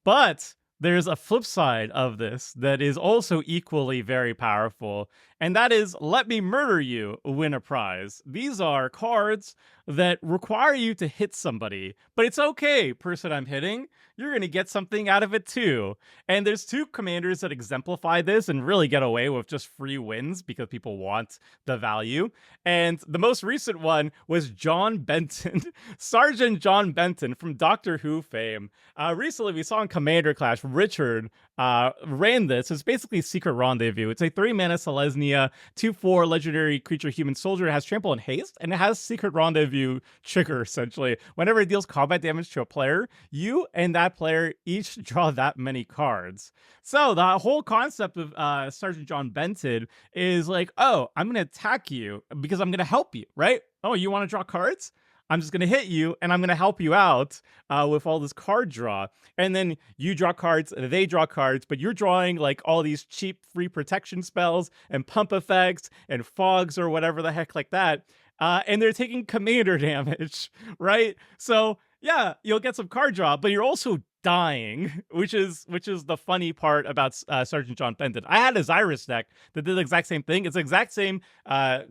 Speaker 3: But there's a flip side of this that is also equally very powerful, and that is let me murder you, win a prize. These are cards that require you to hit somebody, but it's okay, person I'm hitting. You're going to get something out of it too. And there's two commanders that exemplify this and really get away with just free wins because people want the value. And the most recent one was John Benton, Sergeant John Benton from Doctor Who fame. Recently, we saw in Commander Clash, Richard ran this. It's basically Secret Rendezvous. It's a 3-mana Selesnya, 2/4 legendary creature human soldier. It has trample and haste, and it has Secret Rendezvous trigger, essentially. Whenever it deals combat damage to a player, you and that player each draw that many cards. So the whole concept of Sergeant John Benton is like, oh, I'm going to attack you because I'm going to help you, right? Oh, you want to draw cards? I'm just going to hit you, and I'm going to help you out with all this card draw. And then you draw cards, they draw cards, but you're drawing like all these cheap free protection spells and pump effects and fogs or whatever the heck like that. And they're taking commander damage, right? So yeah, you'll get some card draw, but you're also dying, which is the funny part about Sergeant John Benton. I had a Xyrus deck that did the exact same thing. It's the exact same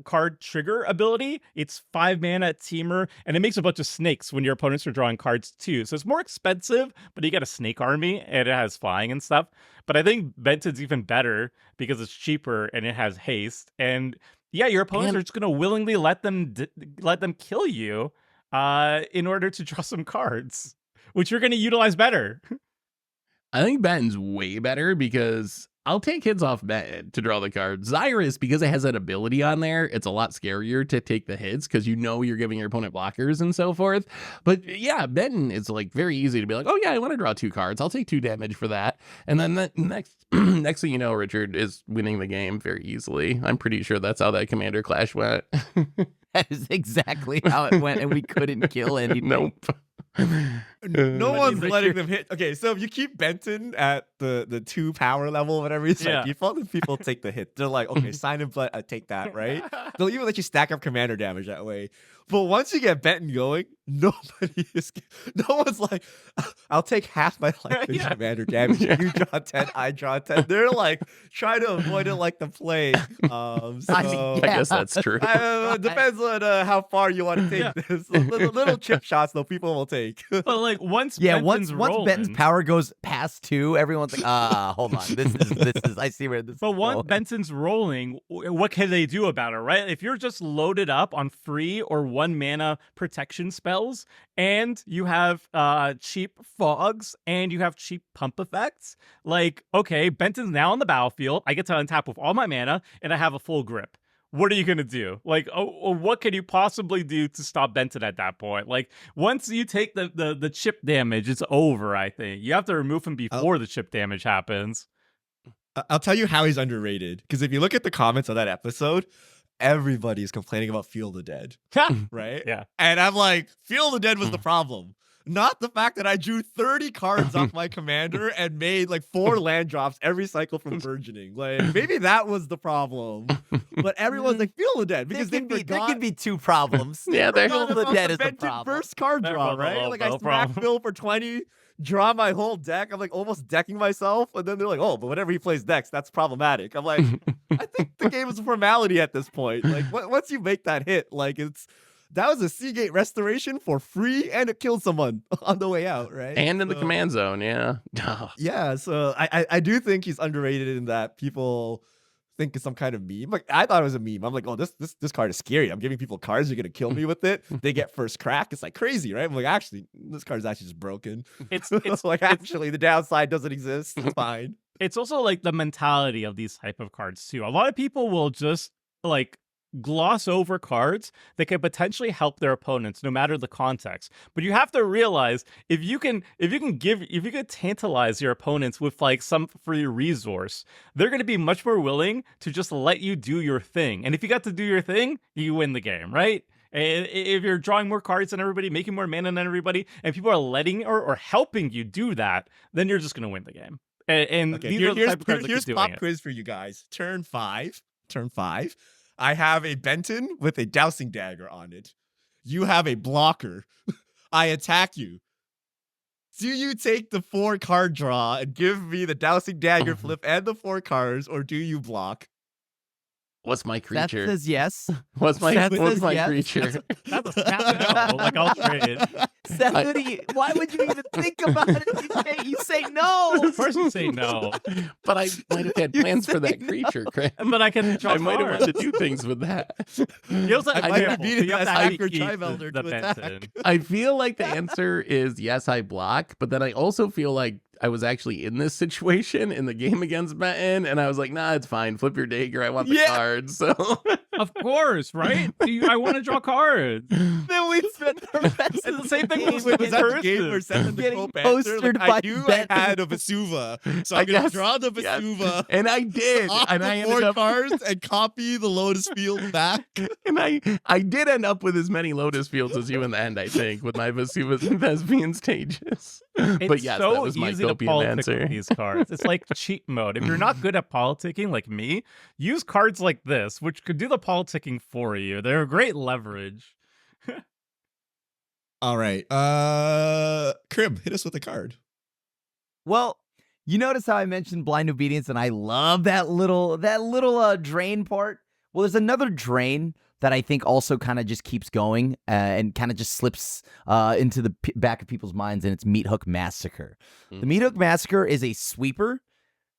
Speaker 3: card trigger ability. It's 5 mana Teamer, and it makes a bunch of snakes when your opponents are drawing cards too. So it's more expensive, but you get a snake army, and it has flying and stuff. But I think Benton's even better because it's cheaper and it has haste. And yeah, your opponents are just going to willingly let them kill you in order to draw some cards, which you're going to utilize better.
Speaker 2: I think Benton's way better because I'll take hits off Benton to draw the cards. Xyrus, because it has that ability on there, it's a lot scarier to take the hits because you know you're giving your opponent blockers and so forth. But yeah, Benton is like very easy to be like, oh yeah, I want to draw 2 cards. I'll take 2 damage for that. And then the next thing you know, Richard is winning the game very easily. I'm pretty sure that's how that Commander Clash went.
Speaker 4: That is exactly how it went, and we couldn't kill anything.
Speaker 2: Nope.
Speaker 5: No one's letting them hit. Okay, so if you keep Benton at the 2 power level, whatever it's like, people take the hit. They're like, okay, sign and blood, take that, right? They'll even let you stack up commander damage that way. But once you get Benton going, no one's like, I'll take half my life in commander damage. You draw 10, I draw 10. They're like trying to avoid it like the plague.
Speaker 2: I guess that's true.
Speaker 5: It depends on how far you want to take this. Little chip shots, though, people will take.
Speaker 3: But like once
Speaker 4: Benton's power goes past 2, everyone's like, hold on, this is I see where this.
Speaker 3: But once
Speaker 4: going.
Speaker 3: Benton's rolling, what can they do about it, right? If you're just loaded up on free or 1 mana protection spells, and you have cheap fogs, and you have cheap pump effects, like, okay, Benton's now on the battlefield. I get to untap with all my mana, and I have a full grip. What are you going to do? Like, what can you possibly do to stop Benton at that point? Like, once you take the chip damage, it's over, I think. You have to remove him before the chip damage happens.
Speaker 5: I'll tell you how he's underrated. Because if you look at the comments of that episode, everybody's complaining about Feel the Dead. Right?
Speaker 3: Yeah.
Speaker 5: And I'm like, Feel the Dead was the problem. Not the fact that I drew 30 cards off my commander and made like 4 land drops every cycle from burgeoning. Like, maybe that was the problem. But everyone's like, Feel the Dead. Because there
Speaker 4: could be 2 problems.
Speaker 2: Yeah,
Speaker 4: Feel the Dead is the problem.
Speaker 5: First card draw, right? Like, I smack Phil for 20, draw my whole deck. I'm like almost decking myself. And then they're like, oh, but whenever he plays decks, that's problematic. I'm like, I think the game is a formality at this point. Like, once you make that hit, like, that was a Seagate restoration for free, and it killed someone on the way out, right?
Speaker 2: And in the command zone, yeah.
Speaker 5: Yeah, so I do think he's underrated in that people think it's some kind of meme. Like, I thought it was a meme. I'm like, oh, this card is scary. I'm giving people cards. You're going to kill me with it. They get first crack. It's like crazy, right? I'm like, actually, this card is actually just broken. It's like, actually, the downside doesn't exist. It's fine.
Speaker 3: It's also like the mentality of these type of cards, too. A lot of people will just, like, gloss over cards that can potentially help their opponents no matter the context. But you have to realize if you can tantalize your opponents with like some free resource, they're going to be much more willing to just let you do your thing. And if you got to do your thing, you win the game, right? And if you're drawing more cards than everybody, making more mana than everybody, and people are letting or helping you do that, then you're just going to win the game. And
Speaker 5: okay,
Speaker 3: these are the type of cards that
Speaker 5: here's
Speaker 3: keep
Speaker 5: pop
Speaker 3: doing it.
Speaker 5: quiz for you guys. Turn 5. I have a Benton with a dowsing dagger on it. You have a blocker. I attack you. Do you take the 4-card draw and give me the dowsing dagger flip and the 4 cards, or do you block?
Speaker 2: What's my creature?
Speaker 4: That says yes.
Speaker 2: What's my
Speaker 4: yes.
Speaker 2: creature?
Speaker 3: That's a snap no. Like, I'll trade.
Speaker 4: Seth, why would you even think about it? You say no.
Speaker 3: Of course you say no.
Speaker 2: But I might have had plans for that creature, Chris.
Speaker 3: But I can draw
Speaker 2: I might have wanted to do things with that.
Speaker 3: You also,
Speaker 5: I might have needed that Hyper Trivelder
Speaker 3: the
Speaker 5: to attack.
Speaker 3: Benton.
Speaker 2: I feel like the answer is yes, I block, but then I also feel like I was actually in this situation in the game against Benton, and I was like, nah, it's fine. Flip your dagger. I want the cards. So
Speaker 3: Of course, right? I want to draw cards.
Speaker 4: Then we spent the rest
Speaker 3: It's
Speaker 4: of
Speaker 3: the
Speaker 4: the
Speaker 3: same thing
Speaker 4: game
Speaker 3: with
Speaker 5: Was that the game where Seth and the
Speaker 4: Getting
Speaker 5: co-panther?
Speaker 4: postered
Speaker 5: Like, I
Speaker 4: by
Speaker 5: knew
Speaker 4: Benton.
Speaker 5: I had a Vesuva, so
Speaker 2: I
Speaker 5: I'm going to
Speaker 2: guess,
Speaker 5: draw the
Speaker 2: yes.
Speaker 5: Vesuva.
Speaker 2: And I did.
Speaker 5: Off
Speaker 2: And
Speaker 5: the
Speaker 2: I ended
Speaker 5: 4
Speaker 2: up
Speaker 5: cards and copy the Lotus Field back.
Speaker 2: and I did end up with as many Lotus Fields as you in the end, I think, with my Vesuvas and Thespian stages.
Speaker 3: It's
Speaker 2: But yes,
Speaker 3: so
Speaker 2: that was my
Speaker 3: easy to
Speaker 2: copium
Speaker 3: politic
Speaker 2: answer.
Speaker 3: with these cards. It's like cheat mode. If you're not good at politicking like me, use cards like this, which could do the politicking for you. They're a great leverage.
Speaker 1: All right. Crib, hit us with a card.
Speaker 4: Well, you notice how I mentioned blind obedience, and I love that little drain part. Well, there's another drain that I think also kind of just keeps going and kind of just slips into the back of people's minds, and it's Meathook Massacre. The Meathook Massacre is a sweeper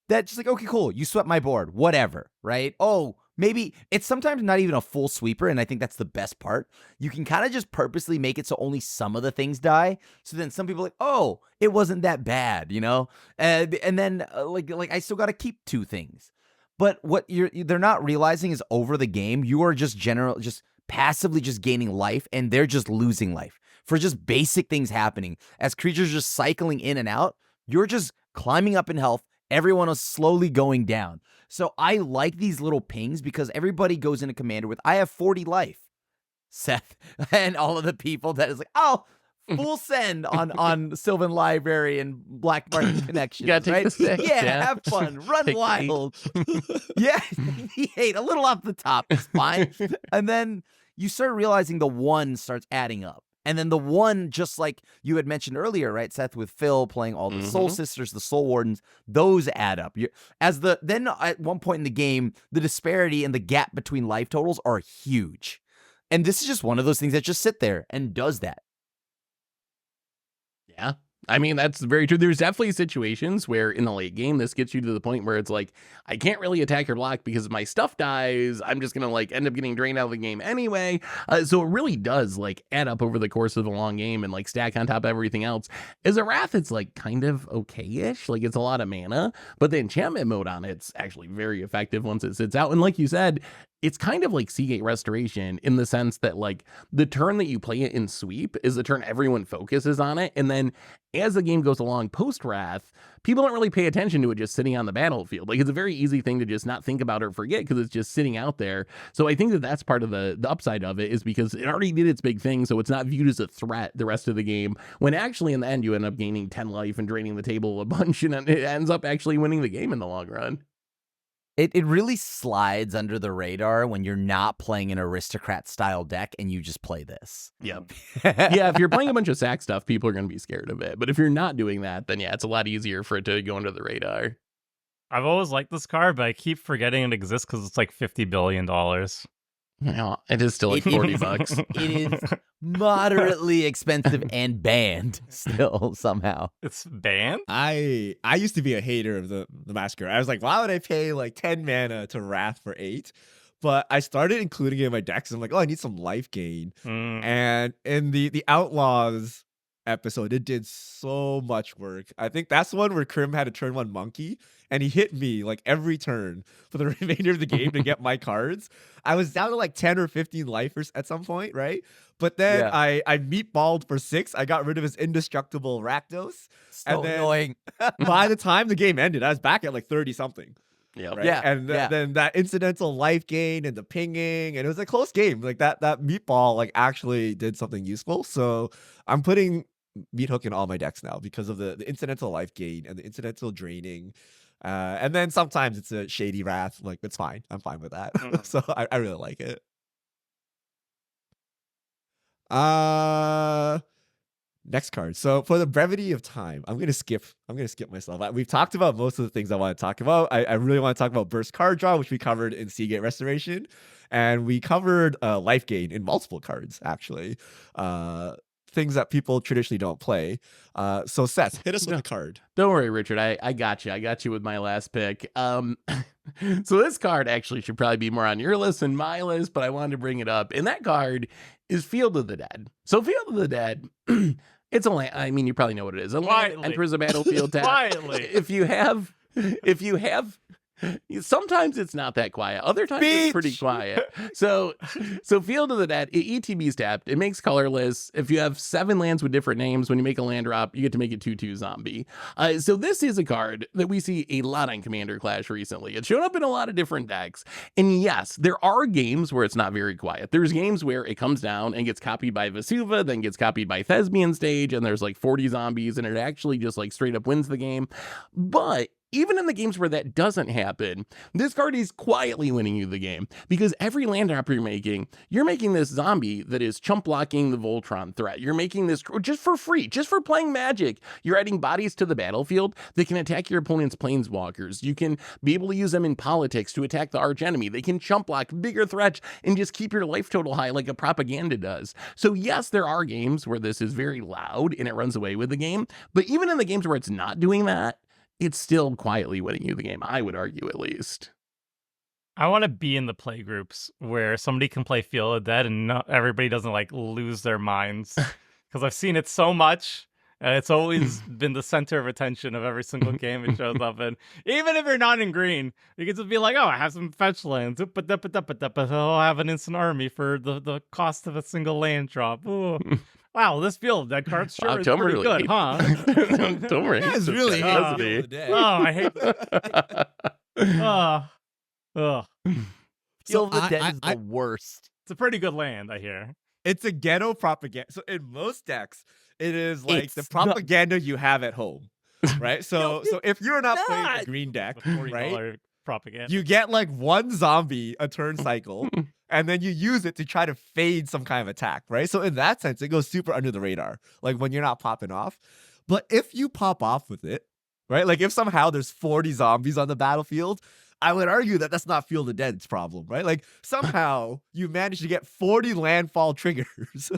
Speaker 4: that's just like, okay, cool, you swept my board, whatever, right? Oh, maybe it's sometimes not even a full sweeper, and I think that's the best part. You can kind of just purposely make it so only some of the things die, so then some people are like, oh, it wasn't that bad, you know? And then like I still got to keep 2 things. But what they're not realizing is over the game, you are just passively just gaining life, and they're just losing life for just basic things happening. As creatures just cycling in and out, you're just climbing up in health. Everyone is slowly going down. So I like these little pings because everybody goes into Commander with, I have 40 life, Seth, and all of the people that is like, oh, full send on Sylvan Library and Black Market Connections.
Speaker 2: You gotta take
Speaker 4: right?
Speaker 2: the six,
Speaker 4: Yeah, have fun, run
Speaker 2: Take
Speaker 4: wild. Yeah, he ate a little off the top. It's fine. And then you start realizing the 1 starts adding up. And then the 1, just like you had mentioned earlier, right, Seth, with Phil playing all the Soul Sisters, the Soul Wardens, those add up. Then at one point in the game, the disparity and the gap between life totals are huge. And this is just one of those things that just sit there and does that.
Speaker 2: Yeah. I mean, that's very true. There's definitely situations where in the late game, this gets you to the point where it's like, I can't really attack your block because my stuff dies. I'm just going to like end up getting drained out of the game anyway. So it really does like add up over the course of a long game and like stack on top of everything else. As a Wrath, it's like kind of okay-ish. Like it's a lot of mana, but the enchantment mode on it's actually very effective once it sits out. And like you said, it's kind of like Seagate Restoration in the sense that like the turn that you play it in sweep is the turn everyone focuses on it. And then as the game goes along post Wrath, people don't really pay attention to it just sitting on the battlefield. Like it's a very easy thing to just not think about or forget because it's just sitting out there. So I think that that's part of the upside of it is because it already did its big thing. So it's not viewed as a threat the rest of the game when actually in the end you end up gaining 10 life and draining the table a bunch and it ends up actually winning the game in the long run.
Speaker 4: It really slides under the radar when you're not playing an aristocrat style deck and you just play this.
Speaker 2: Yep. Yeah, if you're playing a bunch of sack stuff, people are going to be scared of it. But if you're not doing that, then yeah, it's a lot easier for it to go under the radar.
Speaker 3: I've always liked this card, but I keep forgetting it exists because it's like $50 billion.
Speaker 2: Yeah, it is still like $40.
Speaker 4: It is moderately expensive and banned still somehow.
Speaker 3: It's banned?
Speaker 5: I used to be a hater of the Massacre. I was like, why would I pay like 10 mana to Wrath for 8? But I started including it in my decks. I'm like, oh, I need some life gain. And in the Outlaws episode, it did so much work. I think that's the one where Krim had a turn 1 monkey and he hit me like every turn for the remainder of the game to get my cards. I was down to like 10 or 15 lifers at some point, right? But then I meatballed for 6. I got rid of his indestructible Rakdos.
Speaker 4: So
Speaker 5: and then
Speaker 4: annoying.
Speaker 5: by the time the game ended, I was back at like 30 something.
Speaker 2: Yep.
Speaker 5: Right?
Speaker 4: Yeah.
Speaker 5: And then that incidental life gain and the pinging, and it was a close game. Like that meatball like actually did something useful. So I'm putting Meathook in all my decks now because of the incidental life gain and the incidental draining. And then sometimes it's a Shady Wrath. Like, it's fine. I'm fine with that. So I really like it. Next card. So for the brevity of time, I'm gonna skip myself. We've talked about most of the things I want to talk about. I really want to talk about burst card draw, which we covered in Seagate Restoration, and we covered life gain in multiple cards, actually. Things that people traditionally don't play. So Seth, hit us with a card.
Speaker 2: Don't worry, Richard. I got you. I got you with my last pick. So this card actually should probably be more on your list than my list, but I wanted to bring it up. And that card is Field of the Dead. So Field of the Dead, it's a land. I mean, you probably know what it is. A land enters a battlefield tap.
Speaker 3: Quietly.
Speaker 2: If you have, sometimes it's not that quiet. Other times it's pretty quiet. So Field of the Dead, ETB's tapped. It makes colorless. If you have 7 lands with different names, when you make a land drop, you get to make it 2/2 zombie. So this is a card that we see a lot on Commander Clash recently. It's shown up in a lot of different decks. And yes, there are games where it's not very quiet. There's games where it comes down and gets copied by Vesuva, then gets copied by Thespian Stage, and there's like 40 zombies, and it actually just like straight up wins the game. But even in the games where that doesn't happen, this card is quietly winning you the game, because every land drop you're making this zombie that is chump blocking the Voltron threat. You're making this just for free, just for playing Magic. You're adding bodies to the battlefield that can attack your opponent's planeswalkers. You can be able to use them in politics to attack the arch enemy. They can chump block bigger threats and just keep your life total high like a propaganda does. So yes, there are games where this is very loud and it runs away with the game, but even in the games where it's not doing that, it's still quietly winning you the game, I would argue, at least.
Speaker 3: I want to be in the play groups where somebody can play Field of the Dead and not everybody doesn't like lose their minds. Because I've seen it so much, and it's always been the center of attention of every single game it shows up in. Even if you're not in green, you can just be like, oh, I have some fetch lands. I'll have an instant army for the cost of a single land drop. Ooh. Wow, this Field of the Dead card sure is pretty good, huh?
Speaker 2: Don't worry.
Speaker 5: It's really
Speaker 3: oh, I hate that.
Speaker 4: Field of the Dead is the worst.
Speaker 3: It's a pretty good land, I hear.
Speaker 5: It's a ghetto propaganda. So in most decks, it is like the propaganda you have at home, right? So if you're not playing a green deck, right?
Speaker 3: Propaganda.
Speaker 5: You get like 1 zombie a turn cycle, and then you use it to try to fade some kind of attack, right? So in that sense, it goes super under the radar, like when you're not popping off. But if you pop off with it, right? Like if somehow there's 40 zombies on the battlefield, I would argue that that's not Field of Dead's problem, right? Like somehow you managed to get 40 landfall triggers,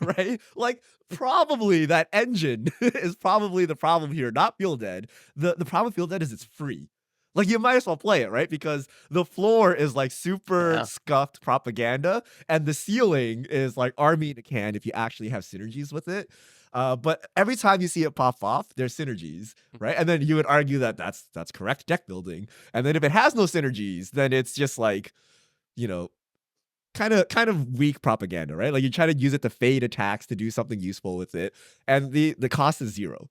Speaker 5: right? Like probably that engine is probably the problem here, not Field Dead. The problem with Field Dead is it's free. Like you might as well play it, right? Because the floor is like super scuffed propaganda, and the ceiling is like army in a can if you actually have synergies with it. But every time you see it pop off, there's synergies, right? And then you would argue that that's correct deck building. And then if it has no synergies, then it's just like, you know, kind of weak propaganda, right? Like you try to use it to fade attacks to do something useful with it, and the cost is 0.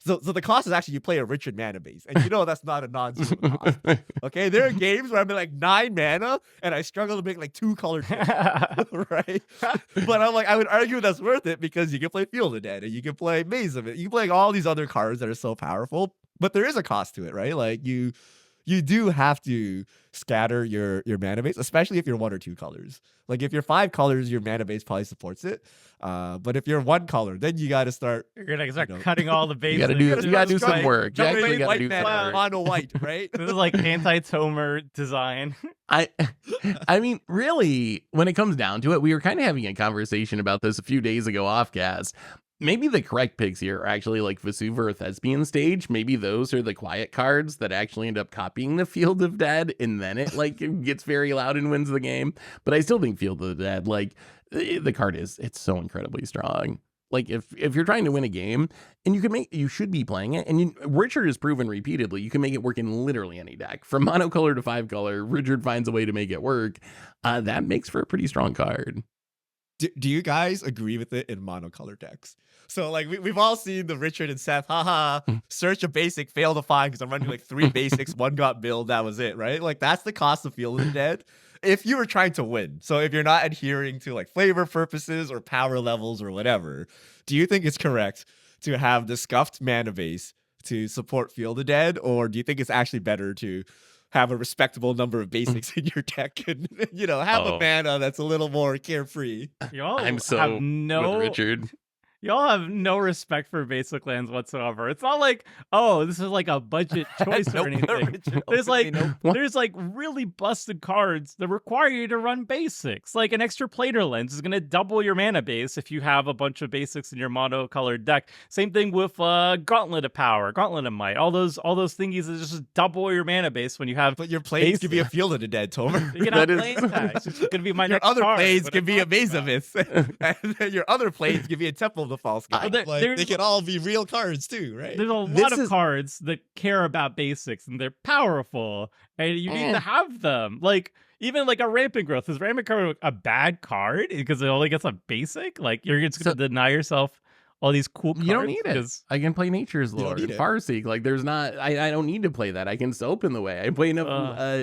Speaker 5: So the cost is actually you play a Richard mana base, and you know that's not a non-zero cost. Okay, there are games where I'm like 9 mana, and I struggle to make like 2 colored right? But I'm like, I would argue that's worth it because you can play Field of Dead, and you can play Maze of It, you can play all these other cards that are so powerful. But there is a cost to it, right? Like you do have to scatter your mana base, especially if you're 1 or 2 colors. Like if you're 5 colors, your mana base probably supports it. But if you're 1 color, then you got to start.
Speaker 3: You're gonna start cutting all the bases.
Speaker 2: You gotta do some work. You actually gotta do some work.
Speaker 5: Mono white, right?
Speaker 3: This is like anti-Tomer design.
Speaker 2: I mean, really, when it comes down to it, we were kind of having a conversation about this a few days ago off cast. Maybe the correct picks here are actually like Vesuva or Thespian Stage. Maybe those are the quiet cards that actually end up copying the Field of Dead, and then it like gets very loud and wins the game. But I still think Field of the Dead, like the card it's so incredibly strong. Like if you're trying to win a game, and you should be playing it, and Richard has proven repeatedly you can make it work in literally any deck, from monocolor to 5-color. Richard finds a way to make it work. That makes for a pretty strong card.
Speaker 5: Do you guys agree with it in monocolor decks? So like we've all seen the Richard and Seth, search a basic, fail to find because I'm running like 3 basics, 1 got build, that was it, right? Like that's the cost of Field of the Dead. If you were trying to win, so if you're not adhering to like flavor purposes or power levels or whatever, do you think it's correct to have the scuffed mana base to support Field of Dead, or do you think it's actually better to have a respectable number of basics in your deck and have a mana that's a little more carefree?
Speaker 2: I'm so with Richard.
Speaker 3: Y'all have no respect for basic lands whatsoever. It's not like, oh, this is like a budget choice or anything. There's like really busted cards that require you to run basics. Like an extra planar lens is going to double your mana base if you have a bunch of basics in your monocolored deck. Same thing with Gauntlet of Power, Gauntlet of Might. All those thingies that just double your mana base when you have.
Speaker 5: But your plays could be a Field of the Dead, Tomer.
Speaker 3: You can have plane tags. It's going to be my
Speaker 5: your
Speaker 3: next
Speaker 5: other
Speaker 3: card,
Speaker 5: plays can be a Maze-a-Myth. And then your other plays can be a Temple of the False God.
Speaker 1: They can all be real cards too, right?
Speaker 3: There's a lot of cards that care about basics and they're powerful and you need to have them. Like even like a Rampant Growth. Is Rampant Growth a bad card because it only gets a basic? Like you're just going to deny yourself all these cool cards.
Speaker 2: You don't need it. I can play Nature's Lord, Farseek. Like there's not. I don't need to play that. I can soap in the way. I play enough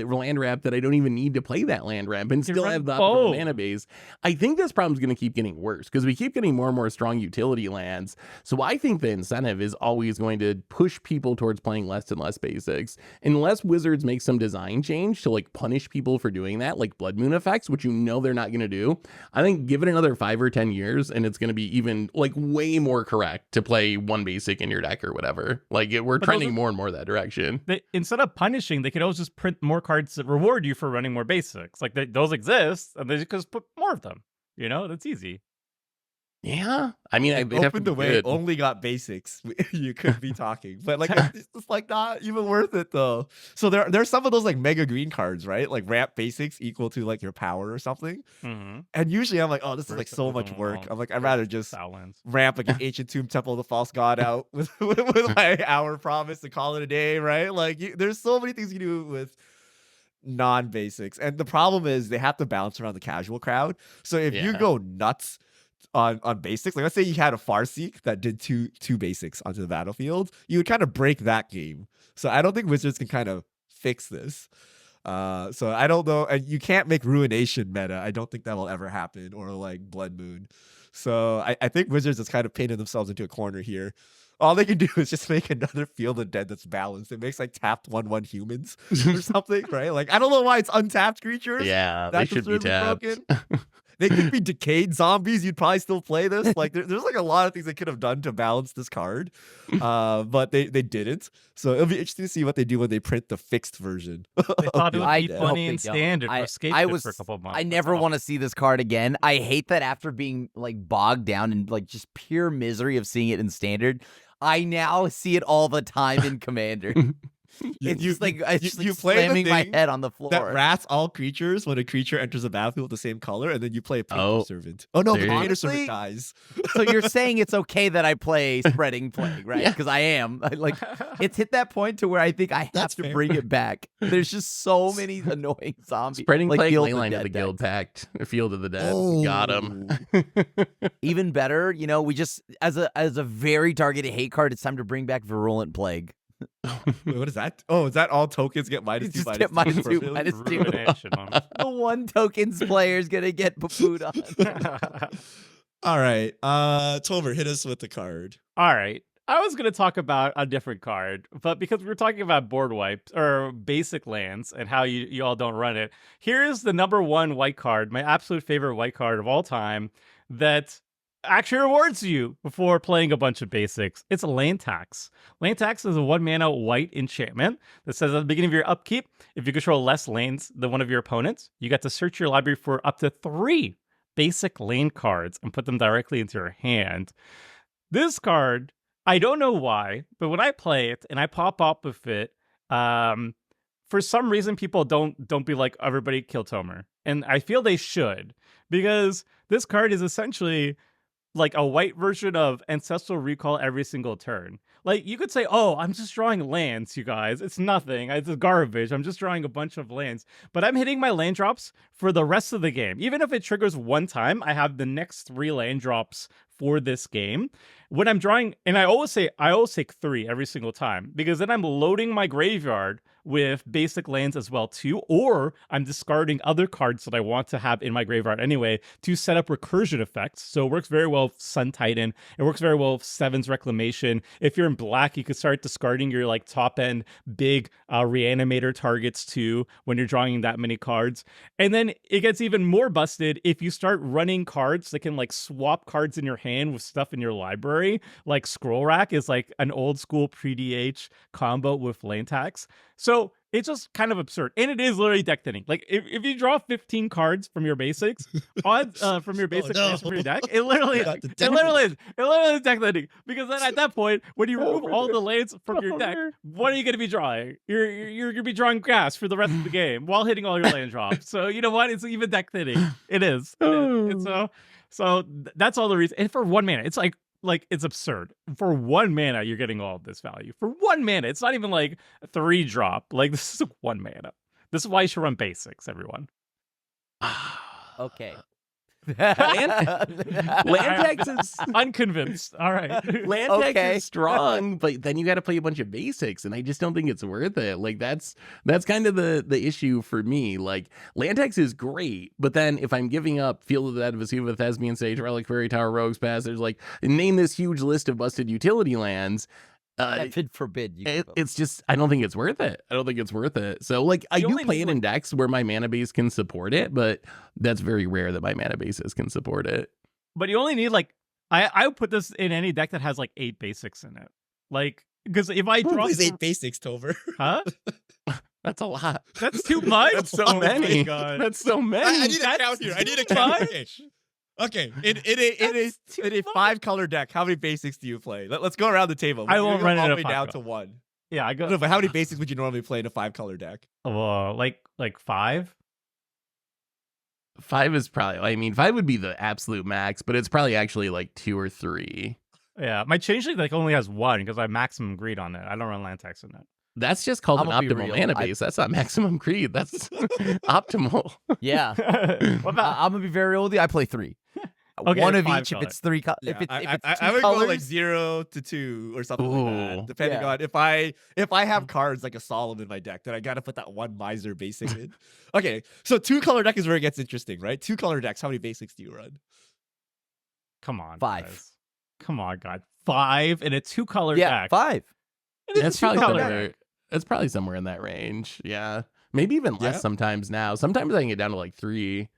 Speaker 2: land wrap that I don't even need to play that land wrap and still have the optimal mana base. I think this problem's going to keep getting worse because we keep getting more and more strong utility lands. So I think the incentive is always going to push people towards playing less and less basics, unless Wizards make some design change to like punish people for doing that, like Blood Moon effects, which they're not going to do. I think give it another 5 or 10 years, and it's going to be even like way more correct to play one basic in your deck or whatever. Like we're trending more and more that direction.
Speaker 3: Instead of punishing, they could always just print more cards that reward you for running more basics. Like those exist, and they just put more of them. That's easy.
Speaker 2: Yeah, I mean, I
Speaker 5: opened the way only got basics. You could be talking, but like it's like not even worth it though. So there's some of those like mega green cards, right? Like ramp basics equal to like your power or something. Mm-hmm. And usually I'm like, oh, this is like so much work. I'm like, I'd rather just ramp like an Ancient Tomb, Temple of the False God out with my Hour Promise and call it a day, right? Like there's so many things you can do with non-basics, and the problem is they have to bounce around the casual crowd. So if you go nuts on basics, like let's say you had a Farseek that did two basics onto the battlefield, you would kind of break that game. So I don't think Wizards can kind of fix this. So I don't know, and you can't make Ruination meta. I don't think that will ever happen, or like Blood Moon. So I think Wizards is kind of painted themselves into a corner here. All they can do is just make another Field of Dead that's balanced. It makes like tapped 1/1 humans or something, right? Like I don't know why it's untapped creatures.
Speaker 2: Yeah, they should be tapped.
Speaker 5: They could be decayed zombies. You'd probably still play this. Like there's like a lot of things they could have done to balance this card, but they didn't. So it'll be interesting to see what they do when they print the fixed version.
Speaker 3: They thought it would be funny in standard. For a couple of months.
Speaker 4: I never want to see this card again. I hate that after being like bogged down in like just pure misery of seeing it in standard, I now see it all the time in Commander. It's just like slamming my head on the floor.
Speaker 5: That rats all creatures when a creature enters a battlefield with the same color, and then you play a Painter Servant. Oh no, the Painter Servant dies.
Speaker 4: So you're saying it's okay that I play Spreading Plague, right? Because I am. It's hit that point to where I think I have to bring it back. There's just so many annoying zombies.
Speaker 2: Spreading Plague Leyline of the Guild Pact, Field of the Dead. Got him.
Speaker 4: Even better, we just as a very targeted hate card, it's time to bring back Virulent Plague.
Speaker 5: Wait, what is that? Oh, is that all tokens get -2?
Speaker 4: Just get -2, -2. The one tokens player's gonna get poo-pooed on.
Speaker 1: All right, Tomer, hit us with the card.
Speaker 3: All right, I was gonna talk about a different card, but because we were talking about board wipes or basic lands and how you all don't run it, here's the #1 white card, my absolute favorite white card of all time, that actually rewards you before playing a bunch of basics. It's Land Tax. Land Tax is a 1-mana white enchantment that says at the beginning of your upkeep, if you control less lands than one of your opponents, you get to search your library for up to 3 basic land cards and put them directly into your hand. This card, I don't know why, but when I play it and I pop up with it, for some reason people don't be like, everybody kill Tomer. And I feel they should, because this card is essentially like a white version of Ancestral Recall every single turn. Like, you could say, oh, I'm just drawing lands, you guys. It's nothing. It's garbage. I'm just drawing a bunch of lands. But I'm hitting my land drops for the rest of the game. Even if it triggers one time, I have the next 3 land drops for this game. When I'm drawing, and I always take 3 every single time, because then I'm loading my graveyard with basic lands as well too, or I'm discarding other cards that I want to have in my graveyard anyway to set up recursion effects. So it works very well with Sun Titan. It works very well with Seven's Reclamation. If you're in black, you could start discarding your like top end big reanimator targets too when you're drawing that many cards. And then it gets even more busted if you start running cards that can like swap cards in your hand with stuff in your library. Like Scroll Rack is like an old school pre-DH combo with land tax. So it's just kind of absurd. And it is literally deck thinning. Like if you draw 15 cards from your basics, odds from your basic lands from your deck, it literally is deck thinning. Because then at that point, when you remove all the lands from your deck, what are you going to be drawing? You're going to be drawing grass for the rest of the game while hitting all your land drops. So you know what? It's even deck thinning. It is. And so that's all the reason. And for 1 mana, it's like it's absurd. For 1 mana, you're getting all of this value. For 1 mana, it's not even like 3 drop. Like this is 1 mana. This is why you should run basics, everyone.
Speaker 4: Okay.
Speaker 2: Land tax is
Speaker 3: unconvinced. All right.
Speaker 2: Land tax is strong, but then you got to play a bunch of basics, and I just don't think it's worth it. Like that's kind of the issue for me. Like land tax is great, but then if I'm giving up Field of the Dead, Vesuva, Thespian Sage, Reliquary Tower, Rogue's Pass, there's like name this huge list of busted utility lands.
Speaker 4: Heaven forbid.
Speaker 2: It's just, I don't think it's worth it. So like I do play it in decks where my mana base can support it, but that's very rare that my mana bases can support it.
Speaker 3: But you only need like, I would put this in any deck that has like 8 basics in it. Like, because if I draw
Speaker 1: 8 basics, Tover.
Speaker 3: Huh?
Speaker 2: That's a lot.
Speaker 3: That's too much.
Speaker 2: That's so many. That's so many.
Speaker 1: I need a count here. I need a count. Okay, in a 5-color deck, how many basics do you play? Let's go around the table.
Speaker 3: I won't run it
Speaker 1: all the
Speaker 3: a
Speaker 1: way
Speaker 3: 5
Speaker 1: down to 1.
Speaker 3: Yeah, I go.
Speaker 1: No, but how many basics would you normally play in a 5-color deck?
Speaker 3: Like 5.
Speaker 2: 5 is probably. I mean, 5 would be the absolute max, but it's probably actually like 2 or 3.
Speaker 3: Yeah, my changeling like only has 1 because I have maximum greed on it. I don't run land tax in it.
Speaker 2: That's just called an optimal mana base. That's not maximum greed. That's optimal.
Speaker 4: Yeah. I'm gonna be very old. I play 3.
Speaker 3: Okay,
Speaker 4: one of each. If it's 3,
Speaker 1: yeah,
Speaker 4: if it's 2
Speaker 1: I would
Speaker 4: colors,
Speaker 1: go like 0 to 2 or something like that, depending on if I have cards like a Solemn in my deck, then I gotta put that 1 miser basic in. Okay, so 2-color deck is where it gets interesting, right? 2-color decks. How many basics do you run?
Speaker 3: Come on,
Speaker 4: 5.
Speaker 3: Guys. Come on, God, 5 in a 2-color deck.
Speaker 4: 5.
Speaker 2: That's probably somewhere in that range. Yeah, maybe even less sometimes now. Sometimes I can get down to like 3.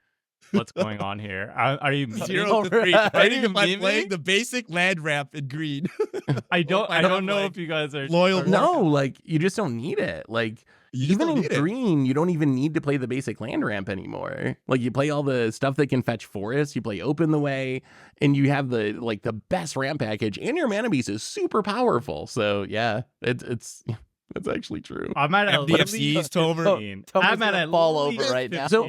Speaker 3: What's going on here? Are you
Speaker 1: 0 to 3? Depending if I'm playing the basic land ramp in green.
Speaker 3: I don't know if you guys are
Speaker 1: loyal.
Speaker 2: No, like you just don't need it. Like even in green, you don't even need to play the basic land ramp anymore. Like you play all the stuff that can fetch forests, you play Open the Way, and you have the best ramp package, and your mana base is super powerful. So yeah, it's that's actually true.
Speaker 3: I'm at
Speaker 1: FDFCs, Tomer.
Speaker 4: I'm at fall over right now.
Speaker 2: So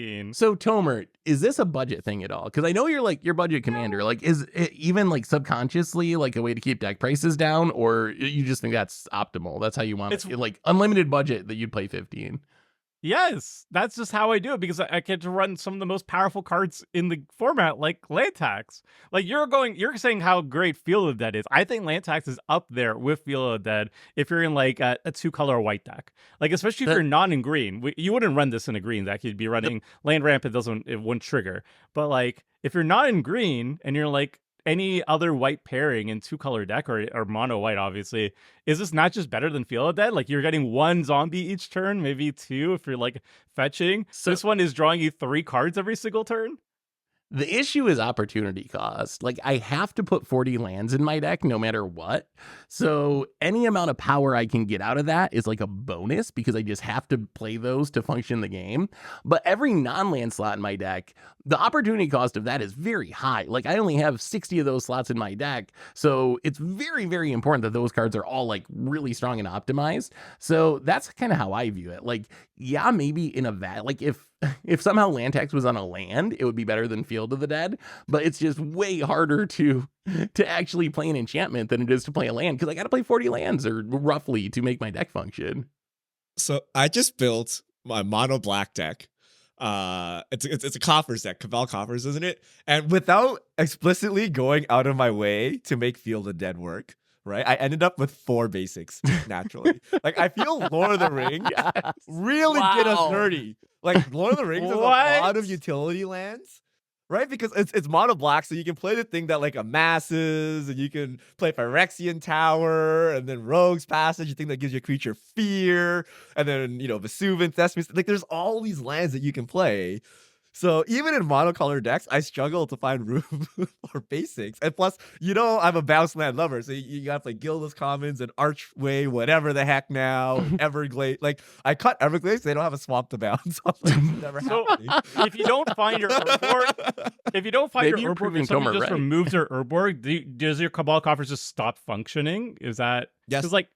Speaker 2: Tomer, is this a budget thing at all? Because I know you're like your budget commander. Like, is it even like subconsciously like a way to keep deck prices down, or you just think that's optimal? That's how you want it, like unlimited budget that you'd play 15.
Speaker 3: Yes, that's just how I do it because I get to run some of the most powerful cards in the format, like land tax. Like you're saying how great Field of the Dead is. I think land tax is up there with Field of the Dead if you're in like a 2-color white deck. Like especially if you're not in green, you wouldn't run this in a green deck. You'd be running land ramp. It wouldn't trigger. But like if you're not in green and you're like any other white pairing in 2-color deck or mono white, obviously, is this not just better than Field of the Dead? Like you're getting 1 zombie each turn, maybe 2 if you're like fetching. So this one is drawing you 3 cards every single turn.
Speaker 2: The issue is opportunity cost. Like I have to put 40 lands in my deck no matter what. So any amount of power I can get out of that is like a bonus because I just have to play those to function the game. But every non-land slot in my deck, the opportunity cost of that is very high. Like I only have 60 of those slots in my deck. So it's very, very important that those cards are all like really strong and optimized. So that's kind of how I view it. Like, yeah, maybe in a like if somehow land tax was on a land, it would be better than Field of the Dead, but it's just way harder to actually play an enchantment than it is to play a land because I got to play 40 lands or roughly to make my deck function.
Speaker 1: So I just built my mono black deck.
Speaker 5: It's a coffers deck, Cabal Coffers, isn't it? And without explicitly going out of my way to make Field of Dead work, right? I ended up with 4 basics naturally. Like I feel Lord of the Rings really did us dirty. Like Lord of the Rings has a lot of utility lands. Right? Because it's mono black, so you can play the thing that like amasses, and you can play Phyrexian Tower, and then Rogue's Passage, the thing that gives your creature fear, and then, you know, Vesuvant, Thespius. Like there's all these lands that you can play. So even in monocolor decks, I struggle to find room for basics. And plus, you know, I'm a bounce land lover, so you got to play Guildless Commons and Archway, whatever the heck now, Everglade. Like I cut Everglades, they don't have a swamp to bounce. Never happening.
Speaker 3: If you don't find your Urborg, if somebody just removes their Urborg, does your Cabal Coffers just stop functioning? Is that
Speaker 5: yes?
Speaker 3: Like.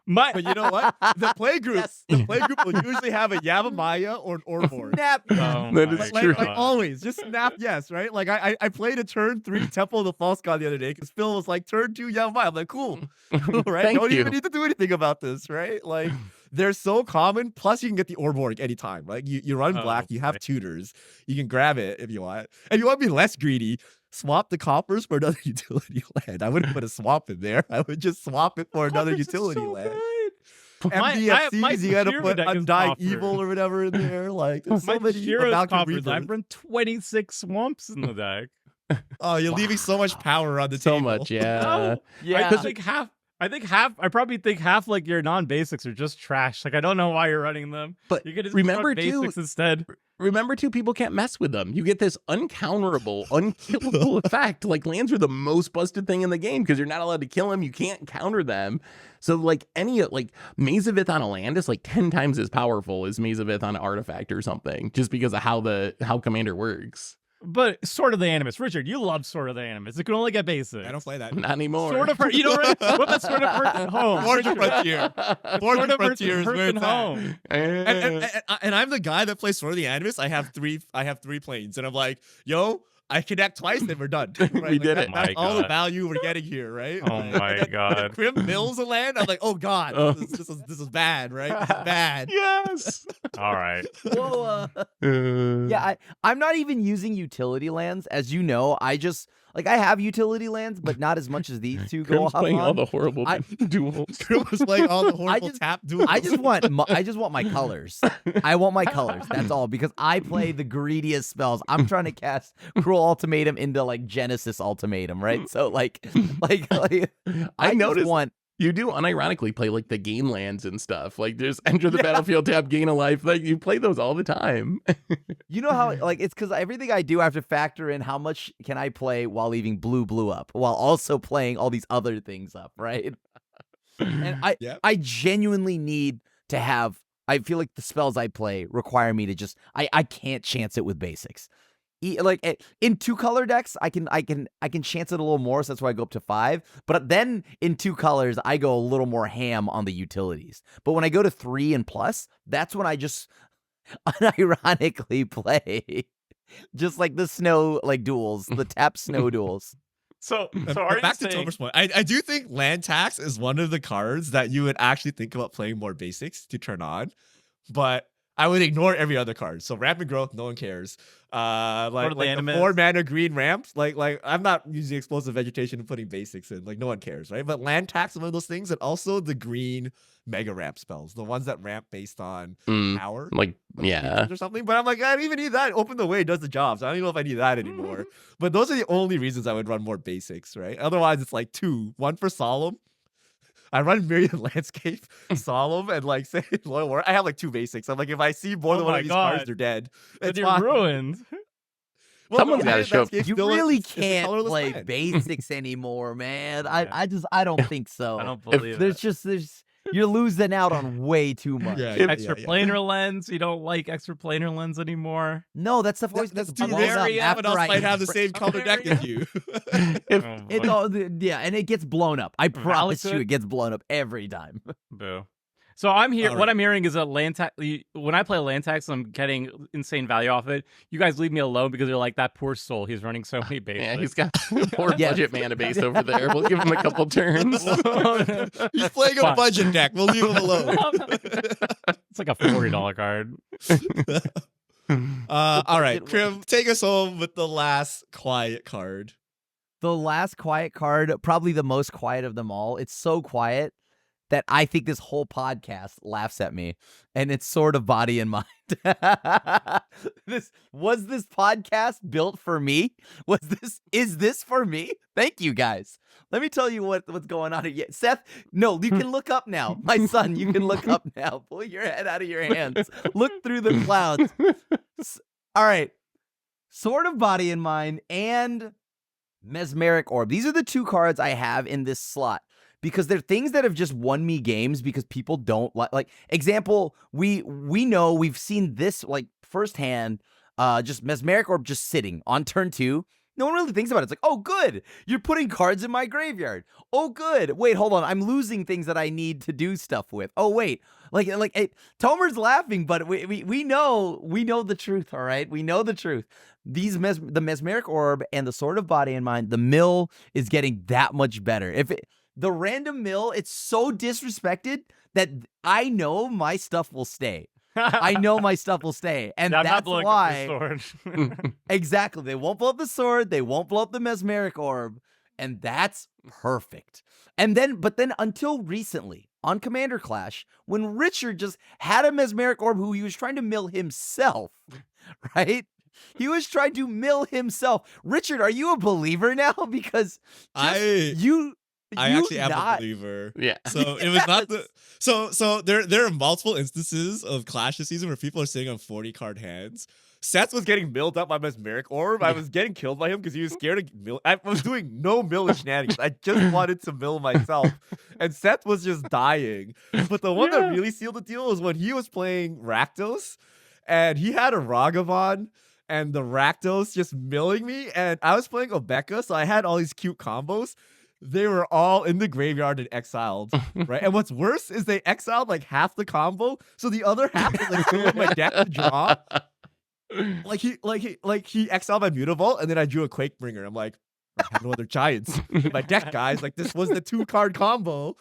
Speaker 5: But you know what? The playgroup will usually have a Yavimaya or an Urborg.
Speaker 4: Snap.
Speaker 2: That is true.
Speaker 5: Like always, just snap yes, right? Like I played a turn 3 Temple of the False God the other day because Phil was like, turn 2 Yavimaya. I'm like, cool. Right? Don't even need to do anything about this, right? Like they're so common. Plus you can get the Urborg anytime. Like you run black, you have tutors. You can grab it if you want. If you want to be less greedy, swap the coppers for another utility land. I wouldn't put a swap in there. I would just swap it for another utility land. MDFCs, you gotta put Undying Evil or whatever in there. Like, there's so many
Speaker 3: coppers. I've run 26 swamps in the deck.
Speaker 5: Oh, you're leaving so much power on the table.
Speaker 2: So much, yeah.
Speaker 3: No,
Speaker 4: yeah.
Speaker 3: I probably think half like your non-basics are just trash. Like I don't know why you're running them.
Speaker 2: But
Speaker 3: you could just
Speaker 2: remember
Speaker 3: basics instead.
Speaker 2: Remember too, people can't mess with them. You get this uncounterable, unkillable effect. Like lands are the most busted thing in the game because you're not allowed to kill them. You can't counter them. So like Maze of Ith on a land is like 10 times as powerful as Maze of Ith on an artifact or something, just because of how Commander works.
Speaker 3: But Sword of the Animus, Richard, you love Sword of the Animus. It can only get basic.
Speaker 5: I don't play that.
Speaker 2: Not anymore.
Speaker 3: Sword of you know what about Sword of Home?
Speaker 5: Fortune Frontier. Fortune Frontier is where it's
Speaker 3: home.
Speaker 5: And I'm the guy that plays Sword of the Animus. I have three planes, and I'm like, yo, I connect twice, then we're done. Right?
Speaker 2: We did it.
Speaker 5: That's all the value we're getting here, right?
Speaker 3: Oh my god.
Speaker 5: Crim Mills a land. I'm like, oh god, this is bad, right? This is bad.
Speaker 2: Yes.
Speaker 3: All right.
Speaker 4: Well, yeah, I'm not even using utility lands, as you know. I just like I have utility lands, but not as much as these two go off
Speaker 2: playing
Speaker 4: on.
Speaker 2: all the horrible duels.
Speaker 5: Crim was playing all the horrible tap duels.
Speaker 4: I just want my colors. I want my colors. That's all, because I play the greediest spells. I'm trying to cast Cruel Ultimatum into like Genesis Ultimatum, right? So like I noticed
Speaker 2: you do unironically play like the gain lands and stuff. Like there's enter the battlefield, tap, gain a life. Like you play those all the time.
Speaker 4: You know how like it's because everything I do I have to factor in how much can I play while leaving blue up, while also playing all these other things up, right? And I genuinely need to have. I feel like the spells I play require me to just I can't chance it with basics. Like in 2-color decks, I can chance it a little more, so that's why I go up to 5. But then in 2 colors, I go a little more ham on the utilities. But when I go to 3 and plus, that's when I just unironically play, just like the snow duels, the tap snow duels.
Speaker 3: So are
Speaker 5: back
Speaker 3: you
Speaker 5: to
Speaker 3: saying...
Speaker 5: Tomer's point? I do think land tax is one of the cards that you would actually think about playing more basics to turn on, but I would ignore every other card. So Rampant Growth, no one cares. Like the 4-mana green ramps, like I'm not using explosive vegetation and putting basics in. Like no one cares, right? But land tax is one of those things, and also the green mega ramp spells, the ones that ramp based on power, or something. But I'm like, I don't even need that. Open the Way does the job, so I don't even know if I need that anymore. But those are the only reasons I would run more basics, right? Otherwise, it's like 2, 1 for Solemn. I run Myriad Landscape, Solemn, and like say Loyal War. I have like 2 basics. I'm like, if I see more than one of these cards, they're dead.
Speaker 3: It's you're ruined.
Speaker 2: Well, someone's got to show up.
Speaker 4: You really can't play basics anymore, man. I don't think so.
Speaker 3: I don't believe
Speaker 4: there's you're losing out on way too much.
Speaker 3: Extraplanar lens. You don't like extraplanar lens anymore.
Speaker 4: No, that stuff always
Speaker 5: that's too rare. Everyone else might have the same color deck as you.
Speaker 4: And it gets blown up. I promise you, it gets blown up every time.
Speaker 3: Boo. So I'm here. What I'm hearing is a land tax. When I play land tax, I'm getting insane value off it. You guys leave me alone because you're like, that poor soul. He's running so many bases.
Speaker 2: Yeah, he's got poor budget mana base over there. We'll give him a couple turns.
Speaker 5: He's playing a budget deck. We'll leave him alone.
Speaker 3: It's like a $40 card.
Speaker 1: All right, Krim, take us home with the last quiet card.
Speaker 4: The last quiet card, probably the most quiet of them all. It's so quiet that I think this whole podcast laughs at me, and it's Sword of Body and Mind. This podcast built for me? Is this for me? Thank you, guys. Let me tell you what's going on here. Seth, no, you can look up now. My son, you can look up now. Pull your head out of your hands. Look through the clouds. All right. Sword of Body and Mind and Mesmeric Orb. These are the two cards I have in this slot, because they're things that have just won me games because people don't like example, we know we've seen this like firsthand, just Mesmeric Orb just sitting on turn 2. No one really thinks about it. It's like, oh, good, you're putting cards in my graveyard. Oh, good. Wait, hold on. I'm losing things that I need to do stuff with. Oh, wait. Tomer's laughing, but we know the truth, all right? We know the truth. The Mesmeric Orb and the Sword of Body and Mind, the mill is getting that much better. The random mill, it's so disrespected that I know my stuff will stay. I know my stuff will stay. And that's why. Exactly. They won't blow up the sword. They won't blow up the Mesmeric Orb. And that's perfect. But then until recently on Commander Clash, when Richard just had a Mesmeric Orb who he was trying to mill himself, right? He was trying to mill himself. Richard, are you a believer now? Because
Speaker 1: I actually am a believer.
Speaker 2: Yeah.
Speaker 1: So it was not the so there are multiple instances of Clash this season where people are sitting on 40 card hands.
Speaker 5: Seth was getting milled up by Mesmeric Orb. I was getting killed by him because he was scared of mill. I was doing no mill shenanigans. I just wanted to mill myself. And Seth was just dying. But the one that really sealed the deal was when he was playing Rakdos and he had a Ragavan and the Rakdos just milling me. And I was playing Obeka, so I had all these cute combos. They were all in the graveyard and exiled, right? And what's worse is they exiled like half the combo, so the other half was like still in my deck to draw. He exiled my Mutavault, and then I drew a Quakebringer. I'm like, I have no other giants in my deck, guys. Like this was the 2-card combo.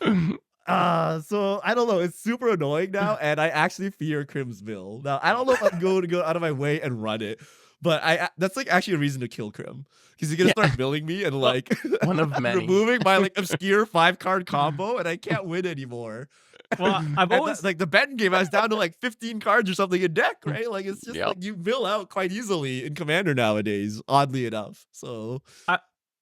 Speaker 5: So I don't know. It's super annoying now, and I actually fear Krim's Mill. Now I don't know if I'm going to go out of my way and run it. But that's like actually a reason to kill Krim, because he's gonna start milling me and like
Speaker 2: one of many
Speaker 5: removing my like obscure 5-card combo, and I can't win anymore.
Speaker 3: Well, I've always
Speaker 5: like the Benton game, I was down to like 15 cards or something in deck, right? Like it's just like you mill out quite easily in Commander nowadays, oddly enough. So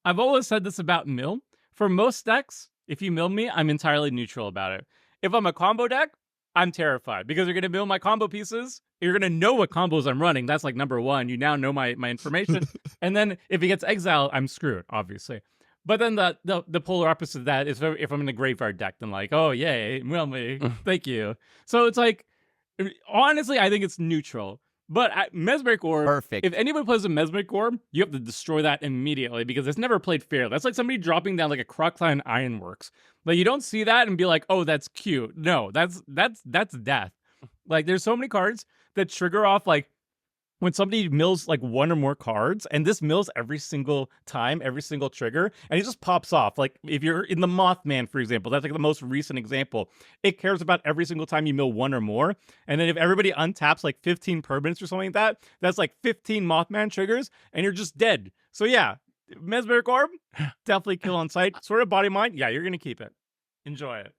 Speaker 3: I've always said this about mill. For most decks, if you mill me, I'm entirely neutral about it. If I'm a combo deck, I'm terrified because you're gonna mill my combo pieces. You're going to know what combos I'm running. That's like number one. You now know my information. And then if he gets exiled, I'm screwed, obviously. But then the polar opposite of that is if I'm in a graveyard deck, then like, oh, yay, mill me. Thank you. So it's like, honestly, I think it's neutral. But Mesmeric Orb,
Speaker 4: perfect.
Speaker 3: If anyone plays a Mesmeric Orb, you have to destroy that immediately because it's never played fair. That's like somebody dropping down like a Crocline Ironworks. Like you don't see that and be like, oh, that's cute. No, that's death. Like there's so many cards that trigger off like when somebody mills like one or more cards, and this mills every single time, every single trigger, and it just pops off. Like if you're in the Mothman, for example, that's like the most recent example. It cares about every single time you mill one or more. And then if everybody untaps like 15 permanents or something like that, that's like 15 Mothman triggers, and you're just dead. So yeah, Mesmeric Orb, definitely kill on sight. Sword of Body Mind, yeah, you're gonna keep it. Enjoy it.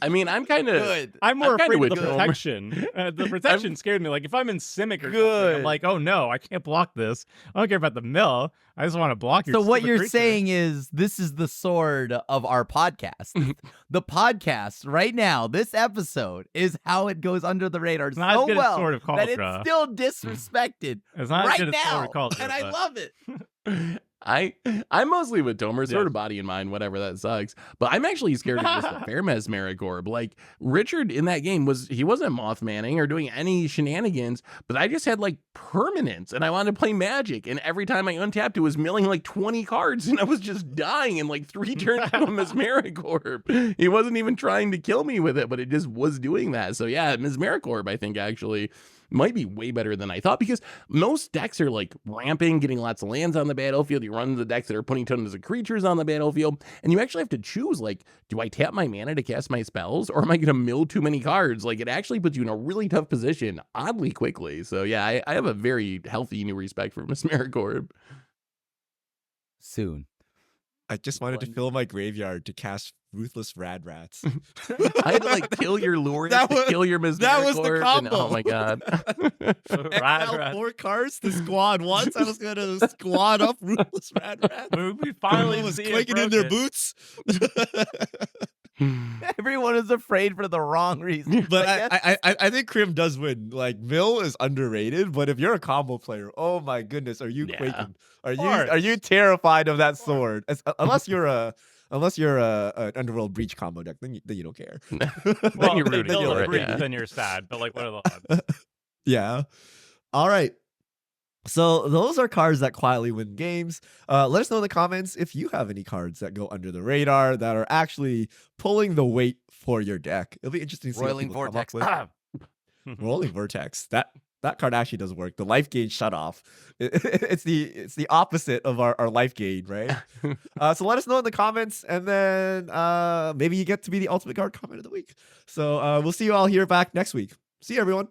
Speaker 2: I mean, I'm kind of
Speaker 4: good.
Speaker 3: I'm more afraid of the protection. The protection scared me. Like if I'm in Simic or something, I'm like, oh no, I can't block this. I don't care about the mill. I just want to block your.
Speaker 4: So what you're saying is this is the sword of our podcast. The podcast right now, this episode is how it goes under the radar
Speaker 3: it's not
Speaker 4: so
Speaker 3: as good
Speaker 4: well
Speaker 3: as Sword of
Speaker 4: that
Speaker 3: Khaldra.
Speaker 4: it's still disrespected
Speaker 3: It's not
Speaker 4: right
Speaker 3: as good as Sword
Speaker 4: now,
Speaker 3: of Khaldra,
Speaker 4: and I love it.
Speaker 2: I'm mostly with Tomer, Sword of Body in Mind, whatever, that sucks. But I'm actually scared of just the fair Mesmeric Orb. Like Richard in that game he wasn't Mothmanning or doing any shenanigans, but I just had like permanents and I wanted to play Magic, and every time I untapped it was milling like 20 cards and I was just dying in like 3 turns to a Mesmeric Orb. He wasn't even trying to kill me with it, but it just was doing that. So yeah, Mesmeric Orb I think actually might be way better than I thought, because most decks are like ramping, getting lots of lands on the battlefield. You run the decks that are putting tons of creatures on the battlefield, and you actually have to choose, like, do I tap my mana to cast my spells, or am I going to mill too many cards? Like, it actually puts you in a really tough position oddly quickly. So yeah, I have a very healthy new respect for Mesmeric Orb.
Speaker 4: Soon.
Speaker 5: I just wanted to fill my graveyard to cast Ruthless Rad Rats.
Speaker 2: I had to like kill your Lures to kill your Mesmeric
Speaker 5: That was
Speaker 2: Orb,
Speaker 5: the combo.
Speaker 2: oh my god.
Speaker 5: Rad 4 cards to squad once. I was gonna squad up Ruthless Rad Rats.
Speaker 3: We finally
Speaker 5: was
Speaker 3: see it
Speaker 5: clicking in their
Speaker 3: broken.
Speaker 5: boots.
Speaker 4: Everyone is afraid for the wrong reason.
Speaker 5: But I think Crim does win. Like, Mill is underrated, but if you're a combo player, oh my goodness, are you quaking? Are you terrified of that sword? Unless you're an Underworld Breach combo deck, then you don't care.
Speaker 2: Then you're rooting for it. Yeah.
Speaker 3: Then you're sad. But like, what are the odds?
Speaker 5: Yeah. All right. So those are cards that quietly win games. Let us know in the comments if you have any cards that go under the radar that are actually pulling the weight for your deck. It'll be interesting to see
Speaker 4: Roiling
Speaker 5: what people come
Speaker 4: Vortex.
Speaker 5: up with. Rolling Vortex. That card actually does work. The life gain shut off. It's the opposite of our life gain, right? So let us know in the comments, and then maybe you get to be the ultimate card comment of the week. So we'll see you all here back next week. See you, everyone.